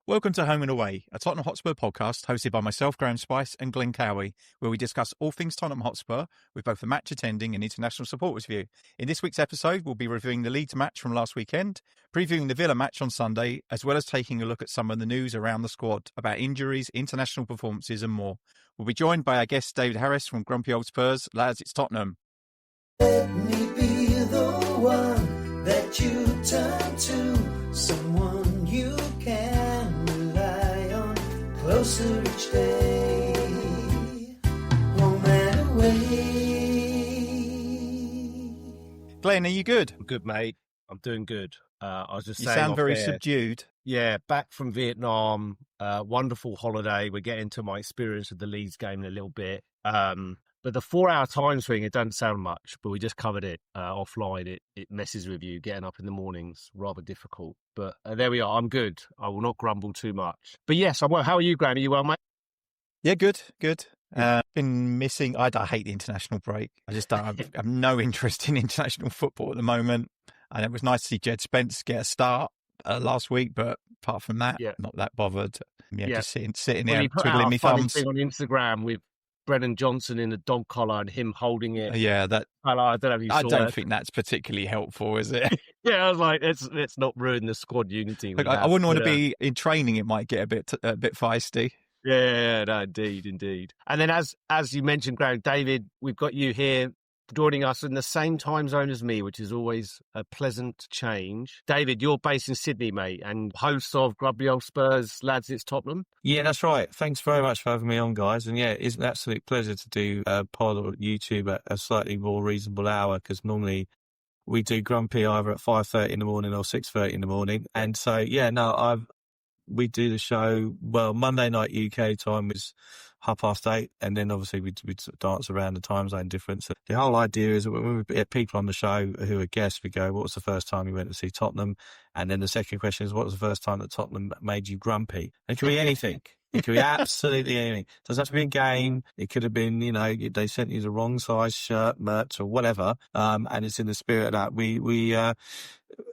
Welcome to Home and Away, a Tottenham Hotspur podcast hosted by myself, Graham Spice, and Glenn Cowie, where we discuss all things Tottenham Hotspur with both the match attending and international supporters view. In this week's episode, we'll be reviewing the Leeds match from last weekend, previewing the Villa match on Sunday, as well as taking a look at some of the news around the squad about injuries, international performances, and more. We'll be joined by our guest David Harris from Grumpy Old Spurs. Lads, it's Tottenham. Let me be the one that you turn to, someone you can rely on, closer each day, home and away. Glenn, are you good? I'm good, mate. I'm doing good. I was just You saying sound very there, subdued. Yeah, back from Vietnam. Wonderful holiday. We're getting to my experience of the Leeds game in a little bit. But the 4-hour time swing, it doesn't sound much, but we just covered it offline. It messes with you. Getting up in the mornings, rather difficult. But there we are. I'm good. I will not grumble too much. But yes, I'm well. How are you, Graham? Are you well, mate? Yeah, good. Been missing. I hate the international break. I just don't have no interest in international football at the moment. And it was nice to see Jed Spence get a start last week, but apart from that, not that bothered. Just sitting there twiddling my thumbs. Thing on Instagram with Brennan Johnson in a dog collar and him holding it. Yeah, that. I don't know if you saw I don't think that's particularly helpful, is it? Yeah, I was like, let's not ruin the squad unity. Look, I wouldn't want to be in training. It might get a bit feisty. Yeah, no, indeed. And then as you mentioned, Graham, David, we've got you here joining us in the same time zone as me, which is always a pleasant change. David, you're based in Sydney, mate, and host of Grumpy Old Spurs, Lads, it's Tottenham. Yeah, that's right. Thanks very much for having me on, guys. And yeah, it's an absolute pleasure to do a pod or YouTube at a slightly more reasonable hour, because normally we do Grumpy either at 5:30 in the morning or 6:30 in the morning. And so, we do the show, Monday night UK time is 8:30, and then obviously we dance around the time zone difference. So the whole idea is that when we get people on the show who are guests, we go, what was the first time you went to see Tottenham? And then the second question is, what was the first time that Tottenham made you grumpy? It could be anything. It could be absolutely anything. It doesn't have to be a game. It could have been, they sent you the wrong size shirt, merch, or whatever. And it's in the spirit of that. We are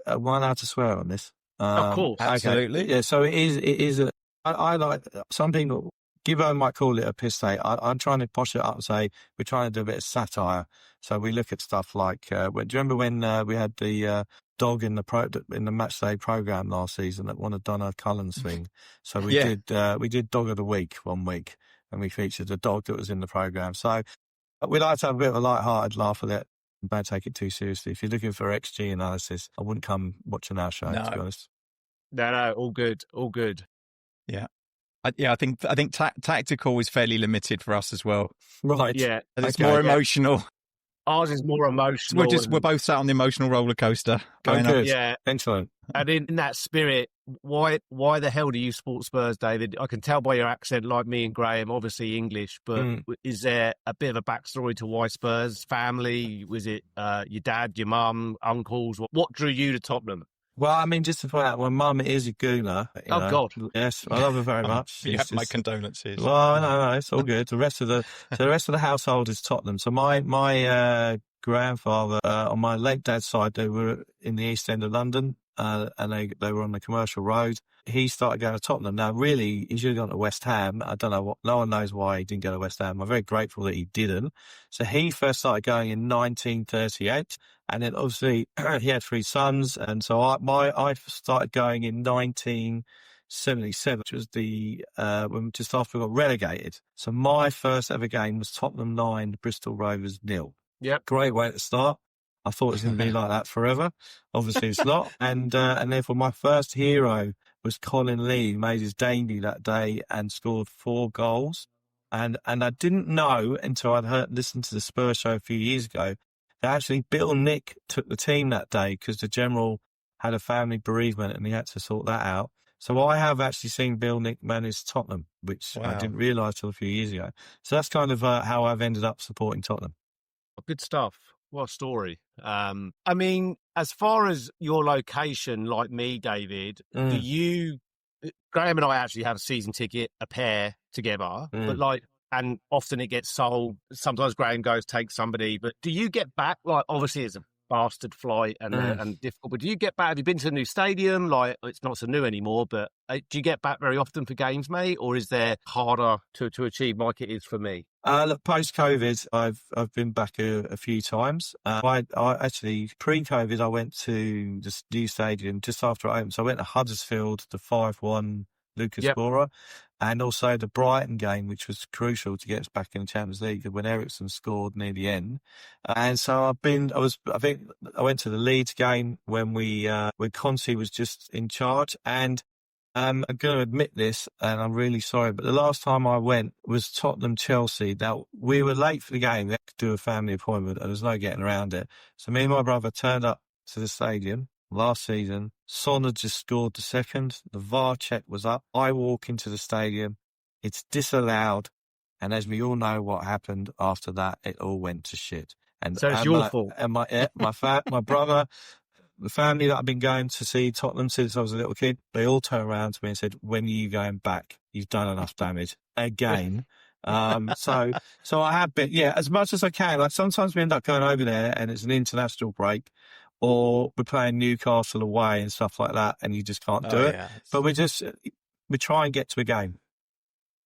allowed to swear on this. Of course, absolutely. Okay. Yeah, so it is. I like some people. Gibbo might call it a piss take. I'm trying to posh it up and say we're trying to do a bit of satire. So we look at stuff like. Do you remember when we had the dog in the match day program last season that won a Donna Cullen's thing? So we did Dog of the Week one week, and we featured the dog that was in the program. So we like to have a bit of a light-hearted laugh at it. Don't take it too seriously. If you're looking for XG analysis, I wouldn't come watching our show, to be honest. No, all good. Yeah. I think tactical is fairly limited for us as well. Right. Yeah. It's more emotional. Ours is more emotional. We're both sat on the emotional roller coaster going up. Yeah. Excellent. And in that spirit, why the hell do you support Spurs, David? I can tell by your accent, like me and Graham, obviously English, but is there a bit of a backstory to why Spurs? Family? Was it your dad, your mum, uncles? What drew you to Tottenham? Well, I mean, just to point out, my mum is a gooner. God. Yes, I love her very much. My condolences. Well, no, it's all good. The rest of the household is Tottenham. So my grandfather, on my late dad's side, they were in the East End of London, and they were on the commercial road. He started going to Tottenham. Now, really, he should have gone to West Ham. I don't know no one knows why he didn't go to West Ham. I'm very grateful that he didn't. So he first started going in 1938. And then obviously he had 3 sons. And so I started going in 1977, which was just after we got relegated. So my first ever game was Tottenham 9, Bristol Rovers 0. Yep. Great way to start. I thought it was going to be like that forever. Obviously it's not. And therefore my first hero was Colin Lee, who made his debut that day and scored 4 goals. And I didn't know until I'd listened to the Spurs show a few years ago that actually Bill Nick took the team that day because the general had a family bereavement and he had to sort that out. So I have actually seen Bill Nick manage Tottenham, which I didn't realise till a few years ago. So that's kind of how I've ended up supporting Tottenham. Good stuff. What a story. I mean, as far as your location, like me, David, do you, Graham and I actually have a season ticket, a pair together, but and often it gets sold. Sometimes Graham goes, take somebody, but do you get back? Like, obviously it's a bastard flight and difficult. But do you get back? Have you been to a new stadium? Like, it's not so new anymore, but do you get back very often for games, mate? Or is there harder to achieve like it is for me? Look, post-COVID, I've been back a few times. I actually, pre-COVID, I went to this new stadium just after it opened. So I went to Huddersfield, the 5-1 Lucas Moura, and also the Brighton game, which was crucial to get us back in the Champions League when Eriksen scored near the end. And so I think I went to the Leeds game when Conte was just in charge. And I'm going to admit this, and I'm really sorry, but the last time I went was Tottenham-Chelsea. Now, we were late for the game. We had to do a family appointment, and there was no getting around it. So me and my brother turned up to the stadium last season. Son had just scored the second. The VAR check was up. I walk into the stadium. It's disallowed. And as we all know what happened after that, it all went to shit. And so it's your fault. And my brother... The family that I've been going to see Tottenham since I was a little kid, they all turned around to me and said, "When are you going back? You've done enough damage again." So I have been, as much as I can. Like sometimes we end up going over there and it's an international break, or we're playing Newcastle away and stuff like that, and you just can't do it. But we try and get to a game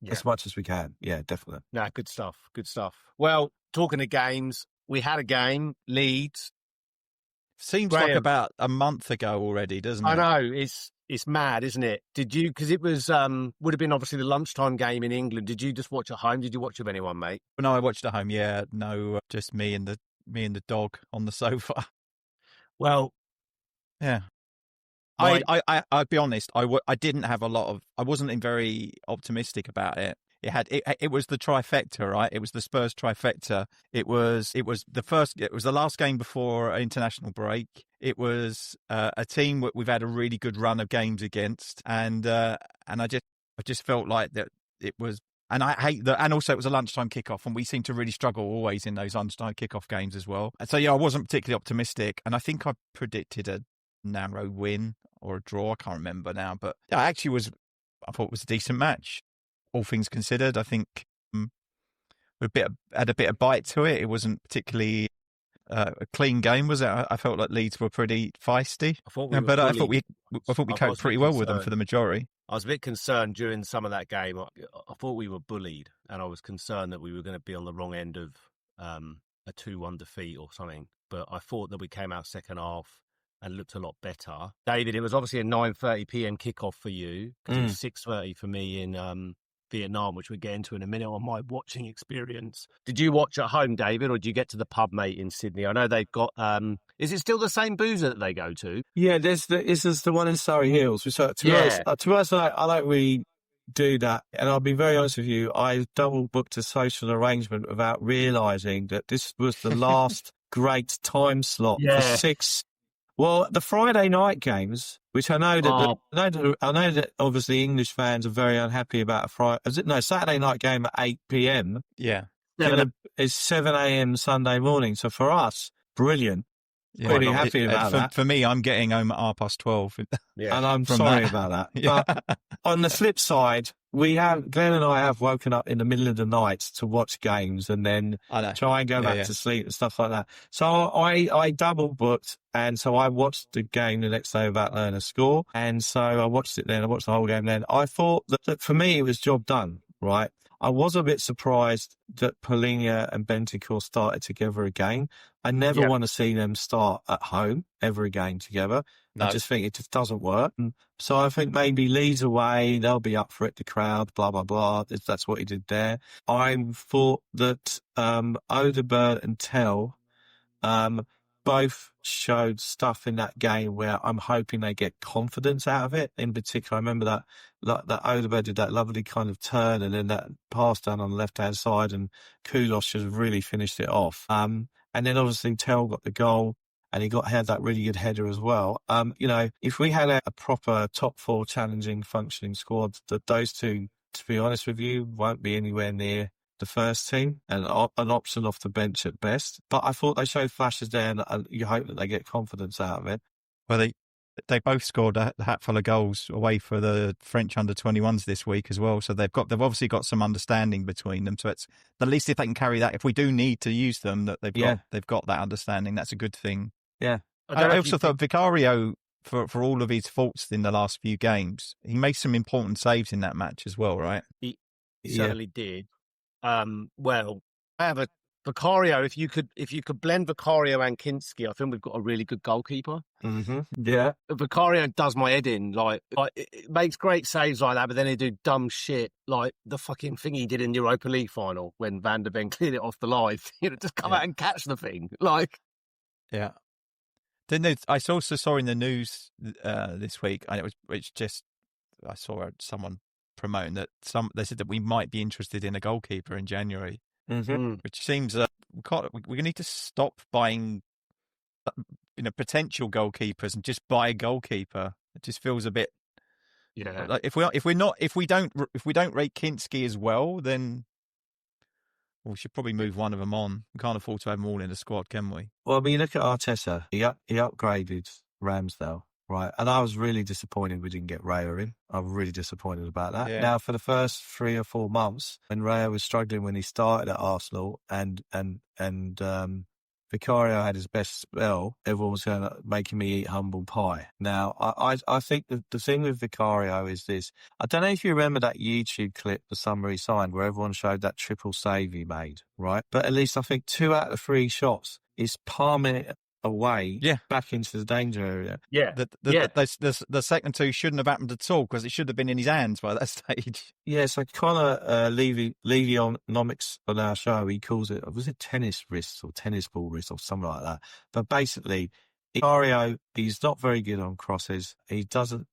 as much as we can. Yeah, definitely. No, good stuff. Good stuff. Well, talking of games, we had a game, Leeds. Seems like about a month ago already, doesn't it? I know, it's mad, isn't it? Did you, because it was, would have been obviously the lunchtime game in England. Did you just watch at home? Did you watch with anyone, mate? No, I watched at home, no, just me and the dog on the sofa. Well, yeah. I'd be honest, I didn't have I wasn't very optimistic about it. It was the trifecta, right? It was the Spurs trifecta. It was the last game before international break. It was a team we've had a really good run of games against, and I just felt like that it was. And I hate that. And also, it was a lunchtime kickoff, and we seem to really struggle always in those lunchtime kickoff games as well. And so, I wasn't particularly optimistic, and I think I predicted a narrow win or a draw. I can't remember now, but I thought it was a decent match. All things considered, I think had a bit of bite to it. It wasn't particularly a clean game, was it? I felt like Leeds were pretty feisty, I thought we coped pretty well with them for the majority. I was a bit concerned during some of that game. I thought we were bullied, and I was concerned that we were going to be on the wrong end of a 2-1 defeat or something. But I thought that we came out second half and looked a lot better. David, it was obviously a 9:30 p.m. kickoff for you, because it was 6:30 for me in Vietnam, which we'll get into in a minute on my watching experience. Did you watch at home, David, or did you get to the pub, mate, in Sydney? I know they've got, is it still the same boozer that they go to? Yeah, this is the one in Surrey Hills. To us, I don't really do that. And I'll be very honest with you, I double booked a social arrangement without realising that this was the last great time slot for 6. Well, the Friday night games, which I know that I know that obviously English fans are very unhappy about Saturday night game at 8 p.m. Yeah, it's 7 a.m. Sunday morning. So for us, brilliant. Yeah, pretty happy about that. For me, I'm getting home at 12:30. Yeah, and I'm sorry about that. Yeah. But on the flip side, Glenn and I have woken up in the middle of the night to watch games and then try and go back to sleep and stuff like that. So I double booked, and so I watched the game the next day without learning a score. And so I watched it then. I watched the whole game then. I thought that for me, it was job done, right? I was a bit surprised that Paulinho and Bentancur started together again. I never want to see them start at home ever again together. No. I just think it just doesn't work. So I think maybe Leeds away, they'll be up for it, the crowd, blah, blah, blah. That's what he did there. I thought that Odegaard and Tell both showed stuff in that game where I'm hoping they get confidence out of it. In particular, I remember that Odegaard did that lovely kind of turn and then that pass down on the left-hand side, and Kudos just really finished it off. And then obviously Tell got the goal, and he had that really good header as well. If we had a proper top 4 challenging, functioning squad, that those two, to be honest with you, won't be anywhere near the first team, and an option off the bench at best. But I thought they showed flashes there, and you hope that they get confidence out of it. Well, they both scored a hatful of goals away for the French under-21s this week as well. So they've obviously got some understanding between them. So it's at least if they can carry that, if we do need to use them, that they've got that understanding. That's a good thing. Yeah. I don't know I if you also thought Vicario, for all of his faults in the last few games, he made some important saves in that match as well, right? He Yeah. certainly did. Well, I have a Vicario. If you could blend Vicario and Kinski, I think we've got a really good goalkeeper. Mm-hmm. Yeah. Vicario does my head in. Like it makes great saves like that, but then he do dumb shit like the fucking thing he did in the Europa League final when Van der Ven cleared it off the line. Just come out and catch the thing. Like, yeah. Then I also saw in the news this week, and I saw someone promoting that they said that we might be interested in a goalkeeper in January, which seems we need to stop buying potential goalkeepers and just buy a goalkeeper. It just feels a bit like if we don't rate Kinski as well, then we should probably move one of them on. We can't afford to have them all in the squad, can we? Well, I mean, look at Arteta. He upgraded Ramsdale, right? And I was really disappointed we didn't get Raya in. I'm really disappointed about that. Yeah. Now, for the first 3 or 4 months, when Raya was struggling when he started at Arsenal, and Vicario had his best spell, everyone was going to making me eat humble pie. Now, I think the thing with Vicario is this. I don't know if you remember that YouTube clip the summer he signed where everyone showed that triple save he made, right? But at least I think 2 out of 3 shots is palming it away back into the danger area. Yeah. The second 2 shouldn't have happened at all because it should have been in his hands by that stage. Yeah, so Connor Levy-onomics on our show, he calls it, was it tennis wrists or tennis ball wrists or something like that? But basically, Vicario, he's not very good on crosses. He doesn't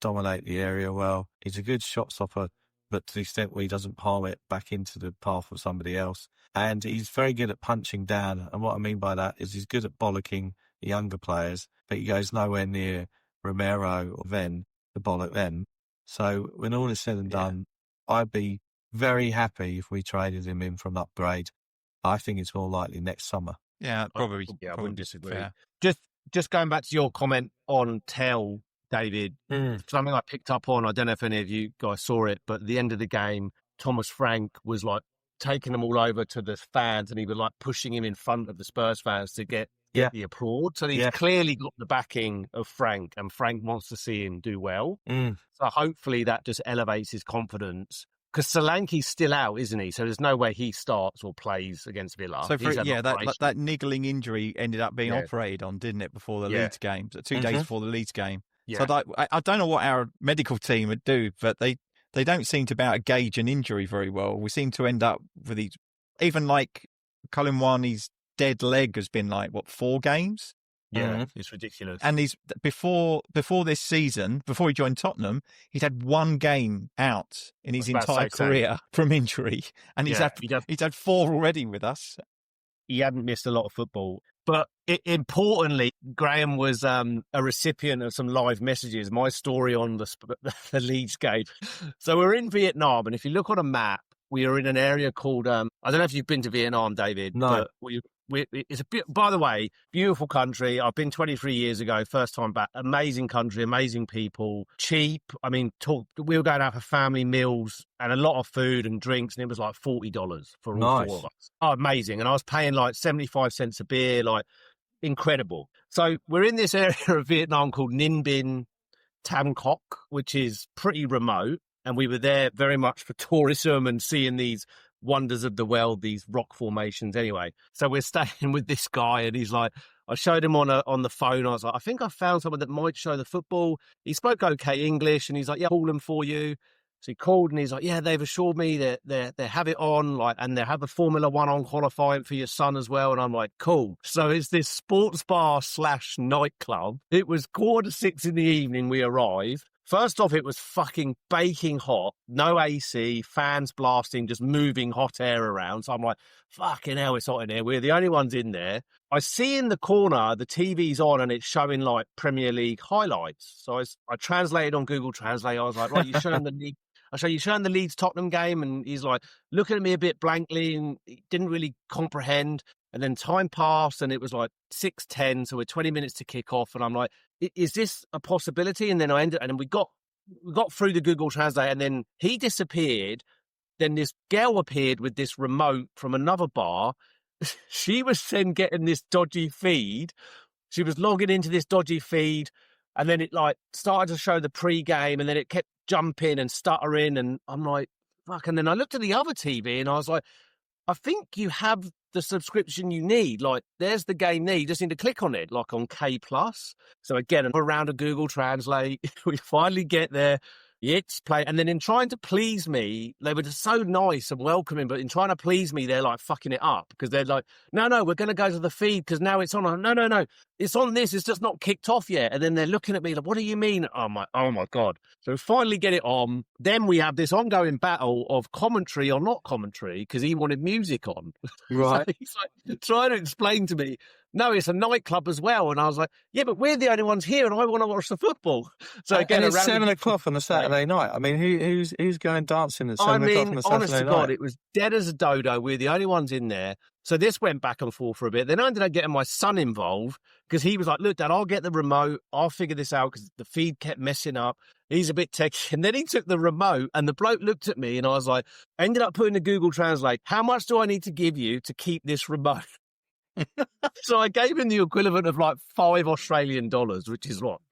dominate the area well. He's a good shot stopper, but to the extent where he doesn't palm it back into the path of somebody else. And he's very good at punching down. And what I mean by that is he's good at bollocking the younger players, but he goes nowhere near Romero or Ven to bollock them. So when all is said and done, I'd be very happy if we traded him in from upgrade. I think it's more likely next summer. Yeah, probably. I wouldn't disagree. Fair. Just going back to your comment on Tell, David, something I picked up on, I don't know if any of you guys saw it, but at the end of the game, Thomas Frank was like taking them all over to the fans and he was like pushing him in front of the Spurs fans to get the applaud. So he's clearly got the backing of Frank and Frank wants to see him do well. So hopefully that just elevates his confidence. Because Solanke's still out, isn't he? So there's no way he starts or plays against Villa. So that niggling injury ended up being operated on, didn't it, before the Leeds game? 2 days before the Leeds game. Yeah. So I don't know what our medical team would do, but they don't seem to be able to gauge an injury very well. We seem to end up with these, even like Colin Warney's dead leg has been like, 4 games? Yeah, it's ridiculous. And he's before this season, before he joined Tottenham, he'd had 1 game out in his entire career from injury, and he's had 4 already with us. He hadn't missed a lot of football, but importantly, Graham was a recipient of some live messages. My story on the Leeds game. So we're in Vietnam, and if you look on a map, we are in an area called I don't know if you've been to Vietnam, David. No. But it's by the way, beautiful country. I've been 23 years ago, first time back. Amazing country, amazing people, cheap. I mean, we were going out for family meals and a lot of food and drinks, and it was like $40 for all 4 of us. Oh, amazing. And I was paying like 75 cents a beer, like incredible. So we're in this area of Vietnam called Ninh Binh Tam Coc, which is pretty remote. And we were there very much for tourism and seeing these wonders of the world, these rock formations anyway. So we're staying with this guy and he's like, I showed him on the phone. I was like, I think I found someone that might show the football. He spoke okay English and he's like, yeah, I'll call them for you. So he called and he's like, yeah, they've assured me that they have it on, like, and they have a Formula One on qualifying for your son as well. And I'm like, cool. So it's this sports bar / nightclub. It was 5:45 in the evening. We arrived. First off, it was fucking baking hot, no AC, fans blasting, just moving hot air around. So I'm like, fucking hell, it's hot in here. We're the only ones in there. I see in the corner, the TV's on and it's showing like Premier League highlights. So I translated on Google Translate. I was like, right, you're showing the league. You're showing the Leeds Tottenham game. And he's like looking at me a bit blankly and he didn't really comprehend. And then time passed and it was like 6:10. So we're 20 minutes to kick off. And I'm like, is this a possibility? And then we got through the Google Translate and then he disappeared. Then this girl appeared with this remote from another bar. She was then getting this dodgy feed she was logging into this dodgy feed, and then it like started to show the pre-game, and then it kept jumping and stuttering, and I'm like, fuck. And then I looked at the other TV, and I was like, I think you have the subscription you need. Like, there's the game there. You just need to click on it, like on K+. So again, around a Google Translate, we finally get there. It's play. And then in trying to please me, they were just so nice and welcoming, but in trying to please me, they're like fucking it up because they're like, no, we're going to go to the feed because now it's on. No, it's on this. It's just not kicked off yet. And then they're looking at me like, what do you mean? Oh my God. So we finally get it on. Then we have this ongoing battle of commentary or not commentary because he wanted music on. Right. So he's like trying to explain to me, no, it's a nightclub as well. And I was like, yeah, but we're the only ones here and I want to watch the football. So again, and it's 7 o'clock on a Saturday night. I mean, who's going dancing at 7 o'clock on a Saturday honest to night? God, it was dead as a dodo. We're the only ones in there. So this went back and forth for a bit. Then I ended up getting my son involved because he was like, look, Dad, I'll get the remote. I'll figure this out because the feed kept messing up. He's a bit techy. And then he took the remote and the bloke looked at me and I was like, ended up putting the Google Translate, how much do I need to give you to keep this remote? So I gave him the equivalent of like $5 Australian, which is what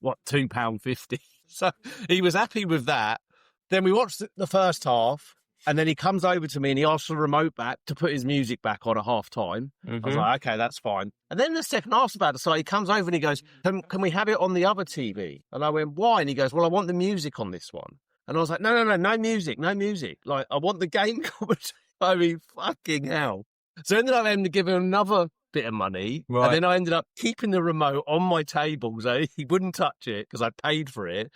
£2.50. So he was happy with that. Then we watched the first half, and then he comes over to me and he asks for the remote back to put his music back on at half time. I was like, okay, that's fine. And then the second half's about to start. He comes over and he goes, can we have it on the other TV? And I went, why? And he goes, well, I want the music on this one. And I was like, no music. Like, I want the game commentary. I mean, fucking hell. So I ended up having to give him another bit of money. Right. And then I ended up keeping the remote on my table so he wouldn't touch it because I paid for it.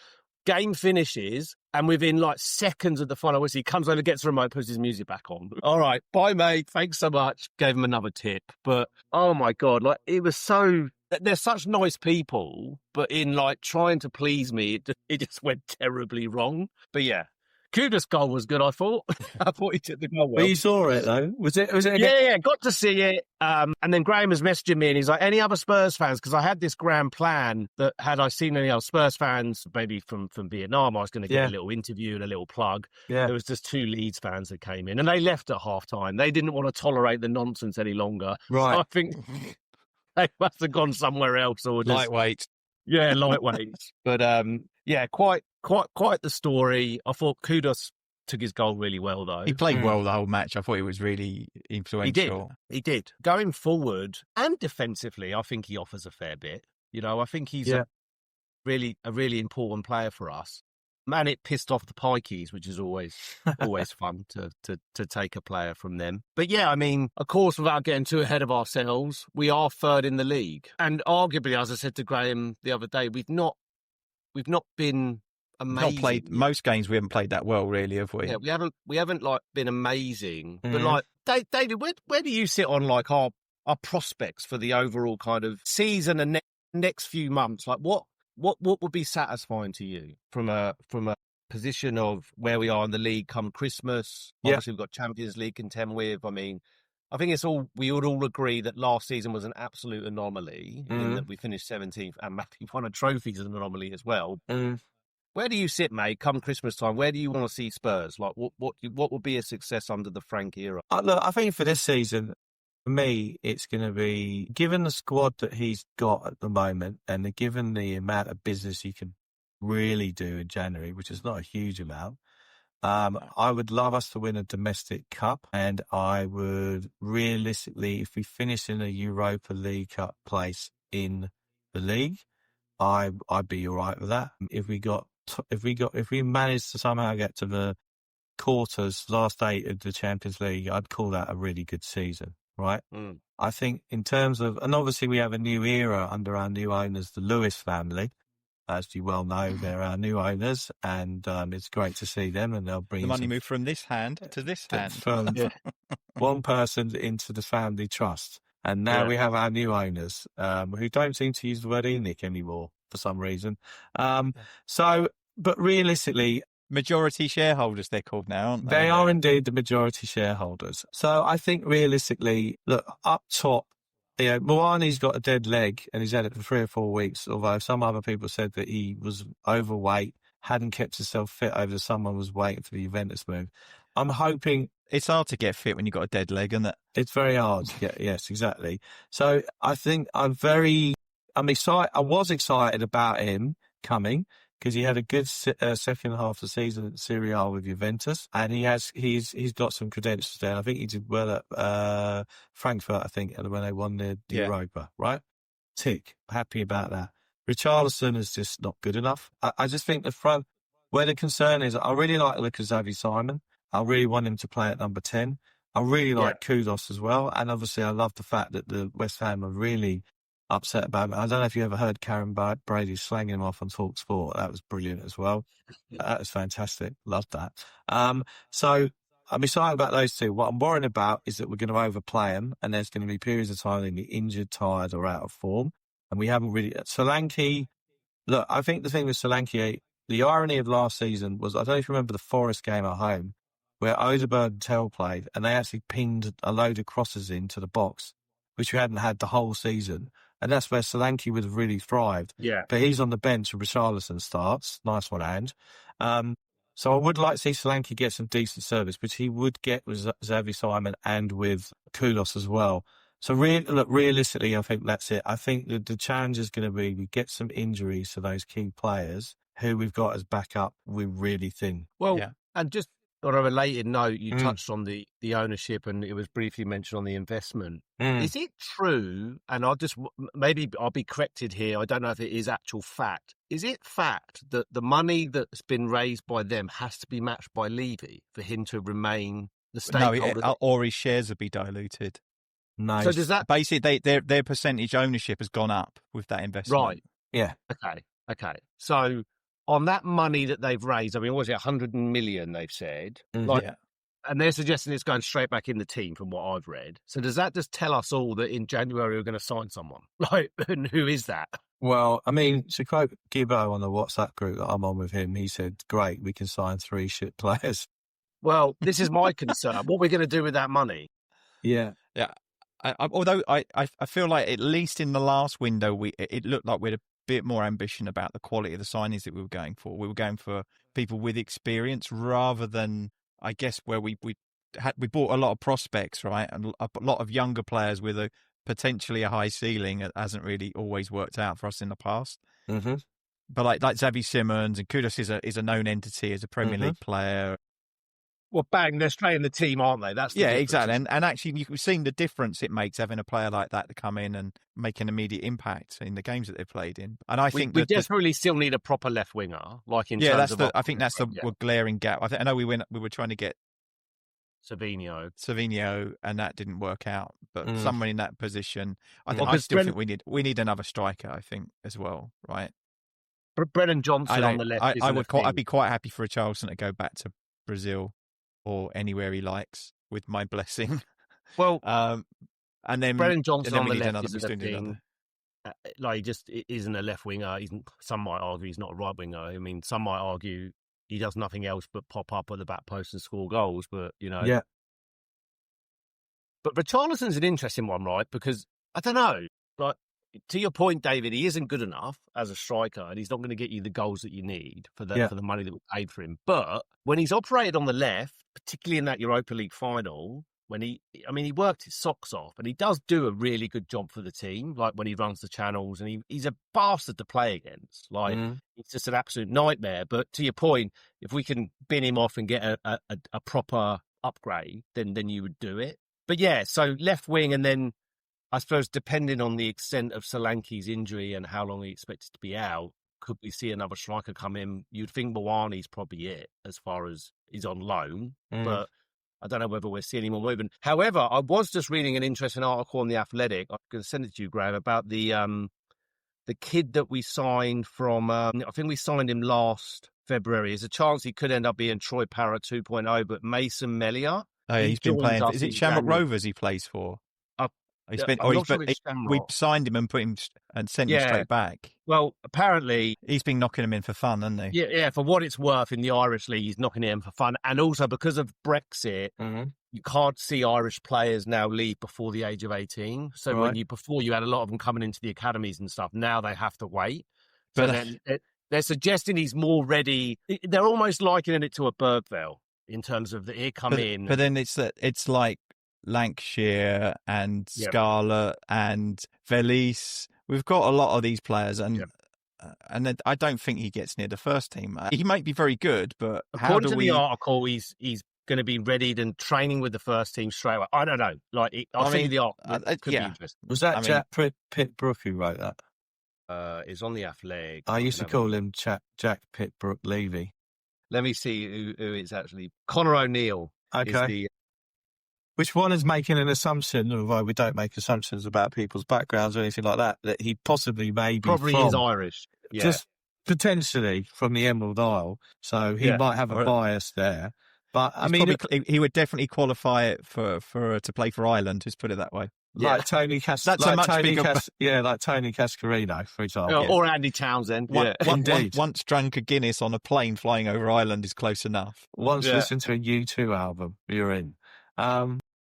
Game finishes, and within like seconds of the final whistle, he comes over, gets the remote, puts his music back on. All right, bye, mate. Thanks so much. Gave him another tip. But oh my God, like it was so. They're such nice people, but in like trying to please me, it just went terribly wrong. But yeah. Kudos goal was good, I thought. I thought he took the goal well. But you saw it, though? Was it Yeah, got to see it. And then Graham was messaging me, and he's like, any other Spurs fans? Because I had this grand plan that had I seen any other Spurs fans, maybe from Vietnam, I was going to get a little interview and a little plug. Yeah. There was just 2 Leeds fans that came in, and they left at half-time. They didn't want to tolerate the nonsense any longer. Right. So I think they must have gone somewhere else. Or just, lightweight. Yeah, lightweight. But, yeah, quite the story. I thought Kudos took his goal really well, though. He played well the whole match. I thought he was really influential. He did. Going forward and defensively, I think he offers a fair bit. You know, I think he's a really important player for us. Man, it pissed off the Pikeys, which is always fun to take a player from them. But yeah, I mean, of course, without getting too ahead of ourselves, we are third in the league. And arguably, as I said to Graham the other day, we've not been amazing. Not played most games. We haven't played that well, really, have we? Yeah, we haven't like been amazing. But like, David, where do you sit on like our prospects for the overall kind of season and next few months? Like, what would be satisfying to you from a position of where we are in the league come Christmas? Obviously, we've got Champions League contend with. I mean, I think we would all agree that last season was an absolute anomaly in that we finished 17th and maybe won a trophy is an anomaly as well. Where do you sit, mate, come Christmas time? Where do you want to see Spurs? Like, what would be a success under the Frank era? Look, I think for this season, for me, it's going to be, given the squad that he's got at the moment and given the amount of business he can really do in January, which is not a huge amount, I would love us to win a domestic cup, and I would realistically, if we finish in a Europa League Cup place in the league, I'd be all right with that. If we manage to somehow get to the quarters, last 8 of the Champions League, I'd call that a really good season, right? I think in terms of, and obviously we have a new era under our new owners, the Lewis family. As you well know, they're our new owners, and it's great to see them. And they'll bring the money move from this hand to this hand, from one person into the family trust. And now we have our new owners, who don't seem to use the word ENIC anymore for some reason. But realistically, majority shareholders they're called now, aren't they? They are indeed the majority shareholders. So I think realistically, look, up top, Moani's got a dead leg and he's had it for 3 or 4 weeks, although some other people said that he was overweight, hadn't kept himself fit over the summer, was waiting for the Juventus move. I'm hoping... It's hard to get fit when you've got a dead leg, isn't it? It's very hard. Yes, exactly. So I think I'm very I was excited about him coming because he had a good second half of the season at Serie A with Juventus, and he's got some credentials there. I think he did well at Frankfurt, I think, when they won the Europa, right? Tick. Happy about that. Richarlison is just not good enough. I just think the front, where the concern is, I really like Xavi-Simon. I really want him to play at number 10. I really like Kudos as well. And obviously I love the fact that the West Ham are really upset about him. I don't know if you ever heard Karen Brady slanging him off on Talk Sport. That was brilliant as well. That was fantastic. Loved that. So I'm excited about those two. What I'm worried about is that we're going to overplay them, and there's going to be periods of time they're going to be injured, tired, or out of form. And we haven't really. Solanke, look, I think the thing with Solanke, the irony of last season was, I don't know if you remember the Forest game at home, where Odegaard and Tell played, and they actually pinged a load of crosses into the box, which we hadn't had the whole season. And that's where Solanke would have really thrived. Yeah. But he's on the bench and Richarlison starts. Nice one, and. So I would like to see Solanke get some decent service, which he would get with Xavi-Simon and with Koulos as well. So realistically, I think that's it. I think the challenge is going to be we get some injuries to those key players who we've got as backup. We're really thin. Well, and just on a related note, you touched on the ownership, and it was briefly mentioned on the investment. Is it true, and maybe I'll be corrected here, I don't know if it is actual fact, is it fact that the money that's been raised by them has to be matched by Levy for him to remain the stakeholder? No, or his shares would be diluted. No. So does that... Basically, their percentage ownership has gone up with that investment. Right. Yeah. Okay. So on that money that they've raised, I mean, what was it, 100 million they've said? And they're suggesting it's going straight back in the team from what I've read. So does that just tell us all that in January we're going to sign someone? And who is that? Well, I mean, to quote Gibbo on the WhatsApp group that I'm on with him, he said, great, we can sign 3 shit players. Well, this is my concern. What we're going to do with that money? Yeah. Although I feel like at least in the last window, it looked like we had a bit more ambition about the quality of the signings that we were going for. We were going for people with experience rather than, I guess, where we bought a lot of prospects, right, and a lot of younger players with potentially a high ceiling. It hasn't really always worked out for us in the past. Mm-hmm. But like Xavi Simons and Koulos is a known entity as a Premier League player. Well, bang, they're straight in the team, aren't they? That's the difference. Exactly. And actually, you've seen the difference it makes having a player like that to come in and make an immediate impact in the games that they've played in. And I think we desperately still need a proper left winger, like in terms of. I think that's the glaring gap. I know we were trying to get Savinho, and that didn't work out. But someone in that position, I still think we need another striker. I think as well, right? Brennan Johnson on the left. I'd be quite happy for Richarlison to go back to Brazil or anywhere he likes with my blessing. Well, and then Brennan Johnson on the left another is a thing. Like he just isn't a left winger. Some might argue he's not a right winger. I mean, some might argue he does nothing else but pop up at the back post and score goals. But yeah. But Richarlison's an interesting one, right? Because I don't know. Like to your point, David, he isn't good enough as a striker, and he's not going to get you the goals that you need for the money that we paid for him. But when he's operated on the left, particularly in that Europa League final, when he worked his socks off, and he does do a really good job for the team, like when he runs the channels, and he's a bastard to play against. Like, it's just an absolute nightmare. But to your point, if we can bin him off and get a proper upgrade, then you would do it. But yeah, so left wing, and then I suppose depending on the extent of Solanke's injury and how long he expects to be out, could we see another striker come in? You'd think Mawani's probably it as far as he's on loan, but I don't know whether we're seeing any more movement. However, I was just reading an interesting article on The Athletic. I'm going to send it to you, Graham, about the kid that we signed from, I think we signed him last February. There's a chance he could end up being Troy Parrott 2.0, but Mason Melia. Oh, yeah, he's been playing. Is it Shamrock Rovers he plays for? We signed him and put him and sent him straight back. Well, apparently he's been knocking him in for fun, hasn't he? Yeah. For what it's worth, in the Irish league, he's knocking him in for fun, and also because of Brexit, you can't see Irish players now leave before the age of 18. So before you had a lot of them coming into the academies and stuff. Now they have to wait. So then they're suggesting he's more ready. They're almost likening it to a Bergville in terms of he come in. But then it's like Lancashire and Scarlett and Velis we've got a lot of these players, and then I don't think he gets near the first team. He might be very good, but according to the article, he's going to be readied and training with the first team straight away. I don't know. Like, I'll send you the article. It could be interesting. Was that Jack Pitt-Brook who wrote that? It's on the Athletic. I used to call him Jack Pitt-Brook-Levy. Let me see who it's actually. Connor O'Neill. Okay. Which one is making an assumption, although we don't make assumptions about people's backgrounds or anything like that, that he possibly may be is Irish. Yeah. Just potentially from the Emerald Isle. So he might have a bias there. But I mean, he would definitely qualify it for to play for Ireland. Just put it that way. Like Tony like Tony Cascarino, for example, or Andy Townsend. Once drank a Guinness on a plane flying over Ireland is close enough. Once listened to a U2 album, you're in.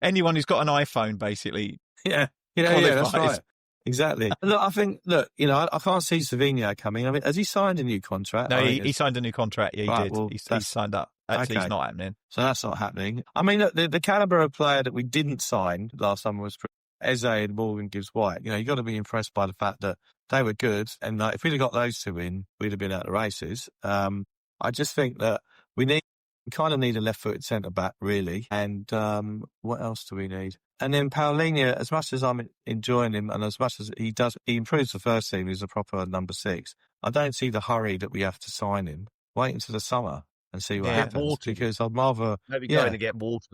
Anyone who's got an iPhone, basically. Yeah, that's right. Exactly. Look, I think, I can't see Savinho coming. I mean, has he signed a new contract? No, he signed a new contract. Yeah, he did. Well, he's signed up. Actually, it's not happening. So that's not happening. I mean, look, the calibre of player that we didn't sign last summer was Eze and Morgan Gibbs-White. You got to be impressed by the fact that they were good. And if we'd have got those two in, we'd have been out the races. I just think that we kind of need a left-footed centre-back, really. And what else do we need? And then Paulinho, as much as I'm enjoying him and as much as he improves the first team, he's a proper number 6. I don't see the hurry that we have to sign him. Wait until the summer and see what happens. Because I'd rather... Maybe going to get water.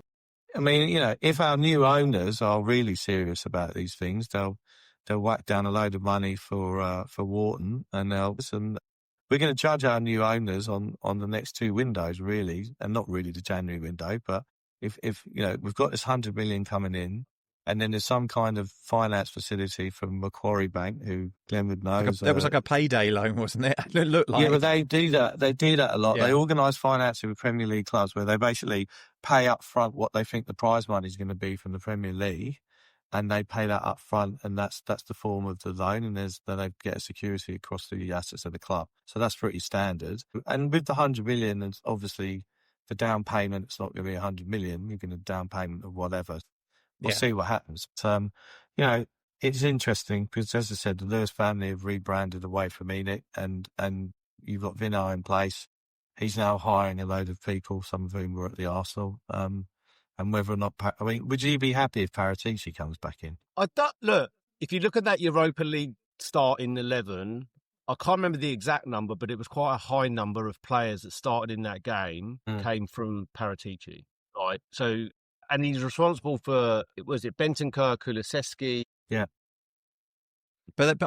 I mean, if our new owners are really serious about these things, they'll whack down a load of money for Wharton, and we're going to judge our new owners on the next 2 windows, really, and not really the January window. But if we've got this 100 million coming in, and then there's some kind of finance facility from Macquarie Bank, who Glenwood knows. There was like a payday loan, wasn't it? It looked like. Yeah, but they do that. They do that a lot. Yeah. They organise financing with Premier League clubs where they basically pay up front what they think the prize money is going to be from the Premier League, and they pay that up front, and that's the form of the loan, and then they get a security across the assets of the club. So that's pretty standard. And with the 100 million, and obviously the down payment, it's not going to be 100 million. You're going to down payment of whatever. We'll see what happens. But, it's interesting because, as I said, the Lewis family have rebranded away from Enoch, and you've got Vinay in place. He's now hiring a load of people, some of whom were at the Arsenal. And whether or not, would you be happy if Paratici comes back in? Look, if you look at that Europa League starting 11, I can't remember the exact number, but it was quite a high number of players that started in that game came from Paratici, right? So, and he's responsible for, Bentancur, Kulusevski? Yeah. But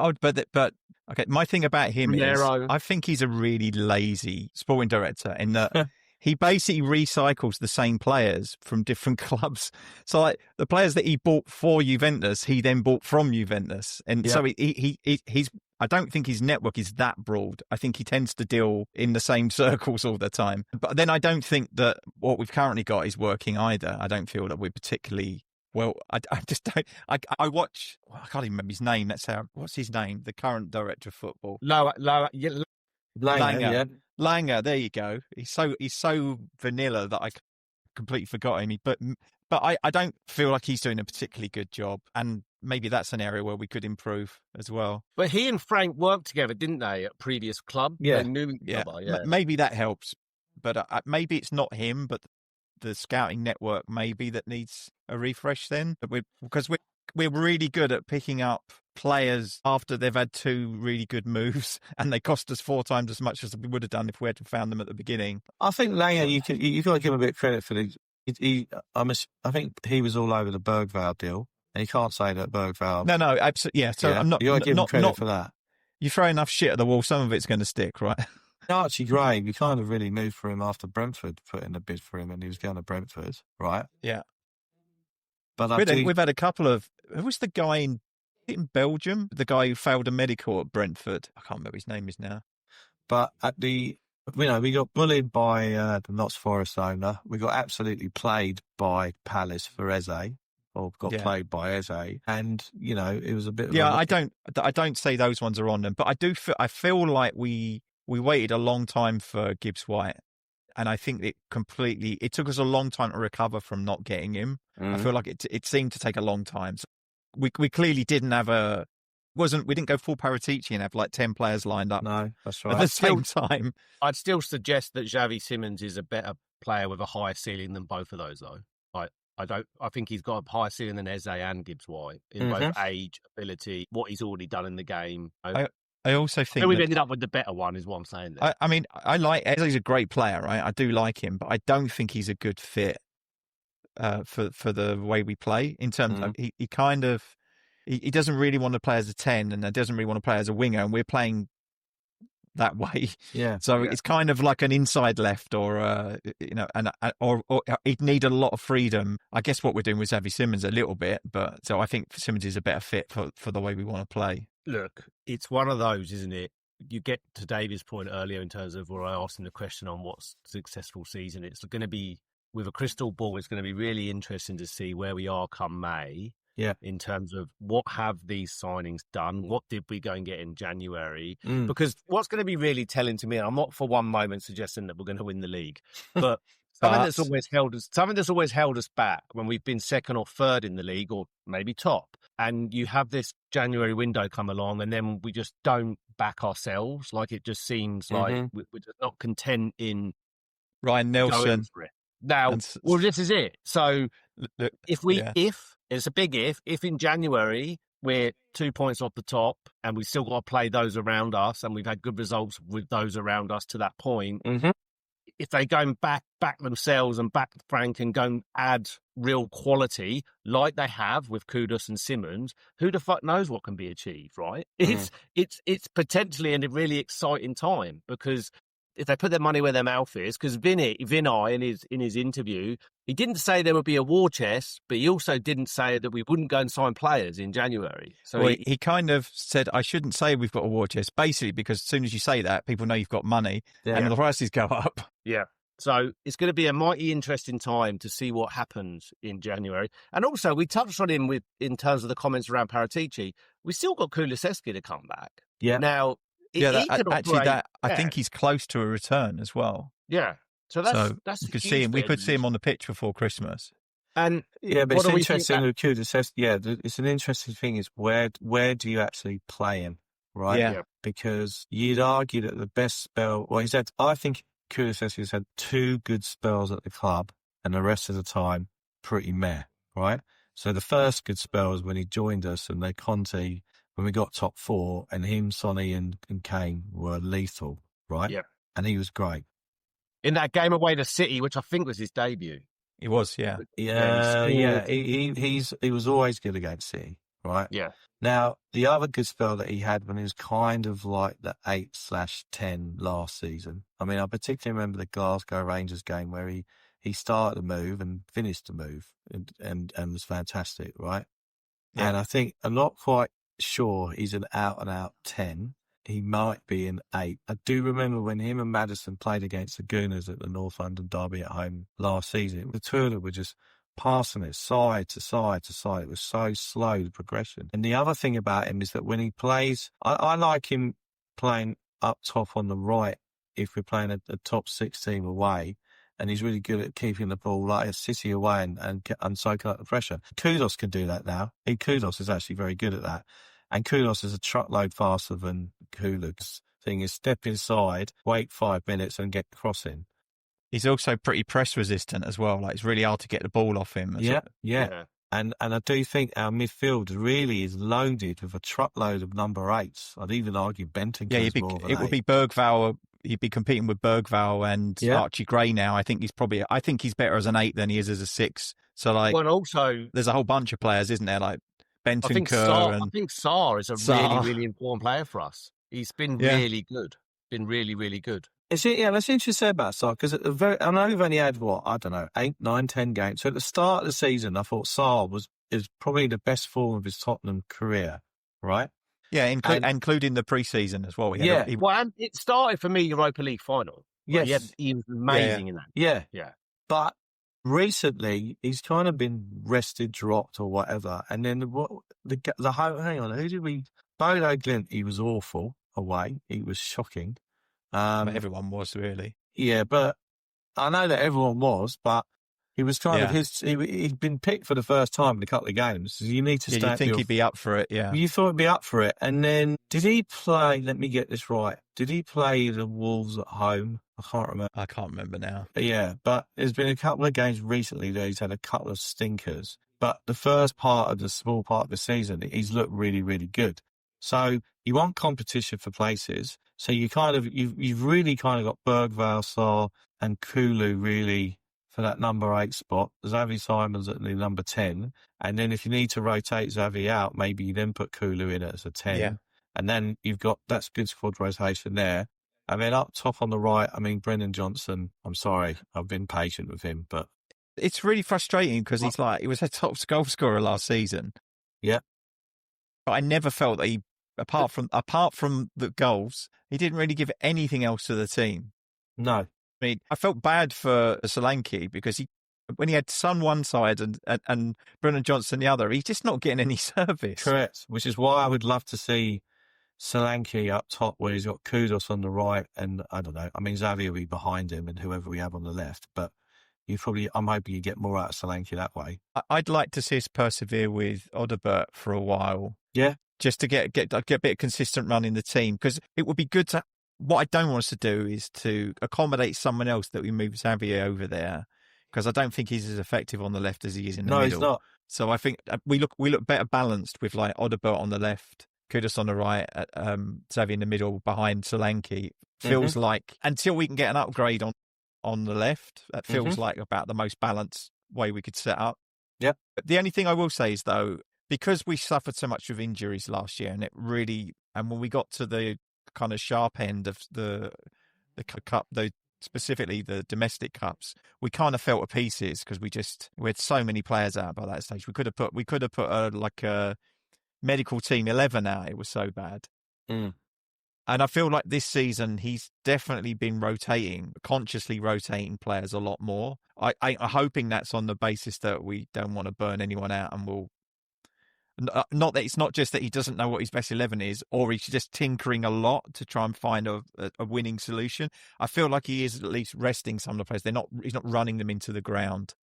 okay, my thing about him is I think he's a really lazy sporting director in that he basically recycles the same players from different clubs. So like the players that he bought for Juventus, he then bought from Juventus. And so he's I don't think his network is that broad. I think he tends to deal in the same circles all the time. But then I don't think that what we've currently got is working either. I don't feel that we're particularly well. I just don't. I watch. I can't even remember his name. What's his name? The current director of football. Langer. Langer. There you go. He's so vanilla that I completely forgot him. But I don't feel like he's doing a particularly good job, and maybe that's an area where we could improve as well. But he and Frank worked together, didn't they, at previous club? Yeah. They knew each other, yeah. Maybe that helps, but maybe it's not him, but the scouting network maybe that needs a refresh then. Because we're really good at picking up players after they've had 2 really good moves, and they cost us 4 times as much as we would have done if we had found them at the beginning. I think Langer, you've got to give him a bit of credit for these. I think he was all over the Bergvall deal, and you can't say that Bergvall. No, absolutely, yeah. So I'm not. You got to give him credit for that. You throw enough shit at the wall, some of it's going to stick, right? Archie Gray, we kind of really moved for him after Brentford put in a bid for him, and he was going to Brentford, right? Yeah. But we've had a couple of. Who was the guy in Belgium? The guy who failed a medical at Brentford. I can't remember his name is now. But we got bullied by the Notts Forest owner. We got absolutely played by Palace for Eze, or got played by Eze, and it was a bit. I don't say those ones are on them, but I feel like we waited a long time for Gibbs White, and I think it took us a long time to recover from not getting him. I feel like it seemed to take a long time. So we clearly didn't have we didn't go full Paratici and have like 10 players lined up No, that's at right. the same time. I'd still suggest that Xavi Simons is a better player with a higher ceiling than both of those, though. I think he's got a higher ceiling than Eze and Gibbs White in both age, ability, what he's already done in the game. I also think we've ended up with the better one, is what I'm saying there. I mean, I like Eze's a great player, right? I do like him, but I don't think he's a good fit for the way we play. In terms of he doesn't really want to play as a 10, and doesn't really want to play as a winger, and we're playing that way. Yeah. So it's kind of like an inside left, or or he'd need a lot of freedom. I guess what we're doing with Xavi Simons a little bit, but so I think Simons is a better fit for the way we want to play. Look, it's one of those, isn't it? You get to David's point earlier in terms of where I asked him the question on what's a successful season. It's going to be, with a crystal ball, it's going to be really interesting to see where we are come May. Yeah. In terms of what have these signings done? What did we go and get in January? Because what's going to be really telling to me, and I'm not for one moment suggesting that we're going to win the league, but something that's always held us back when we've been second or third in the league, or maybe top. And you have this January window come along, and then we just don't back ourselves. Like, it just seems like we're just not content in Ryan Nelson. Now, well, this is it. So if it's a big if in January we're 2 points off the top and we've still got to play those around us, and we've had good results with those around us to that point, if they go and back themselves and back Frank and go and add real quality like they have with Kudus and Simmons, who the fuck knows what can be achieved, right? It's potentially a really exciting time, because if they put their money where their mouth is, because Vinay in his interview, he didn't say there would be a war chest, but he also didn't say that we wouldn't go and sign players in January. So he kind of said, I shouldn't say we've got a war chest, basically, because as soon as you say that, people know you've got money and the prices go up. Yeah. So it's going to be a mighty interesting time to see what happens in January. And also, we touched on him in terms of the comments around Paratici. We still got Kulusevski to come back. Yeah. Now, I think he's close to a return as well. Yeah. So that's you could see him. We could see him on the pitch before Christmas. And but it's interesting with Kulusevski. Yeah, it's an interesting thing is where do you actually play him, right? Yeah. Because you'd argue that the best spell. Well, I think Kulusevski's had 2 good spells at the club, and the rest of the time pretty meh, right? So the first good spell was when he joined us, and Conte, when we got top 4, and him, Sonny, and Kane were lethal, right? Yeah. And he was great. In that game away to City, which I think was his debut. He was, yeah. Yeah. He was always good against City, right? Yeah. Now, the other good spell that he had when he was kind of like the 8/10 last season. I mean, I particularly remember the Glasgow Rangers game where he started the move and finished the move and was fantastic, right? Yeah. And I think I'm not quite sure he's an out-and-out 10. He might be an 8. I do remember when him and Maddison played against the Gooners at the North London derby at home last season. The two of them were just passing it side to side to side. It was so slow, the progression. And the other thing about him is that when he plays, I like him playing up top on the right if we're playing a top 6 team away. And he's really good at keeping the ball like a City away and soaking up the pressure. Kudus can do that now. Kudus is actually very good at that. And Kudus is a truckload faster than Kulusevski's thing is step inside, wait 5 minutes and get crossing. He's also pretty press resistant as well. Like, it's really hard to get the ball off him. Yeah. And I do think our midfield really is loaded with a truckload of number 8s. I'd even argue Benton. Yeah, it would be Bergvall. He'd be competing with Bergvall and Archie Gray now. I think he's better as an 8 than he is as a 6. So also there's a whole bunch of players, isn't there? Like Benton, I think Sarr is a really, really important player for us. He's been really good. Been really, really good. That's interesting to say about Sarr, because I know we've only had 8, 9, 10 games. So at the start of the season, I thought Sarr is probably the best form of his Tottenham career, right? Yeah, including the pre-season as well. And it started for me Europa League final. Yes, he was amazing in that. Yeah. But recently, he's kind of been rested, dropped, or whatever. And then the whole, hang on, who did we? Bodo Glimt, he was awful away. He was shocking. Everyone was, really. Yeah, but I know that everyone was, but He was kind of he'd been picked for the first time in a couple of games. So you need to Yeah, you'd think he'd be up for it, yeah. You thought he'd be up for it. And then, did he play, let me get this right, did he play the Wolves at home? I can't remember. I can't remember now. Yeah, but there's been a couple of games recently that he's had a couple of stinkers. But the first part of the small part of the season, he's looked really, really good. So you want competition for places. So you've really kind of got Bergvall, Sarr and Kulu really for that number 8 spot. Xavi Simons at the number 10. And then if you need to rotate Xavi out, maybe you then put Kulu in as a 10. Yeah. And then that's good squad rotation there. And then up top on the right, I mean, Brennan Johnson, I'm sorry, I've been patient with him, but it's really frustrating because he was a top goal scorer last season. Yeah. But I never felt that apart from the goals, he didn't really give anything else to the team. No. I mean, I felt bad for Solanke because when he had Son one side and Brennan Johnson the other, he's just not getting any service. Correct, which is why I would love to see Solanke up top where he's got Kudos on the right and I don't know, I mean, Xavi will be behind him and whoever we have on the left, but I'm hoping you get more out of Solanke that way. I'd like to see us persevere with Odobert for a while. Yeah. Just to get a bit of consistent run in the team because it would be good to. What I don't want us to do is to accommodate someone else that we move Xavier over there because I don't think he's as effective on the left as he is in the middle. No, he's not. So I think we look better balanced with like Odobert on the left, Kudus on the right, Xavier in the middle behind Solanke. Feels like until we can get an upgrade on the left, that feels like about the most balanced way we could set up. Yep. But the only thing I will say is though, because we suffered so much with injuries last year, and when we got to the kind of sharp end of the cup, specifically the domestic cups, we kind of fell to pieces because we had so many players out by that stage. We could have put a medical team 11 out. It was so bad. Mm. And I feel like this season he's definitely been consciously rotating players a lot more. I'm hoping that's on the basis that we don't want to burn anyone out and we'll. Not that it's not just that he doesn't know what his best 11 is, or he's just tinkering a lot to try and find a winning solution. I feel like he is at least resting some of the players. He's not running them into the ground.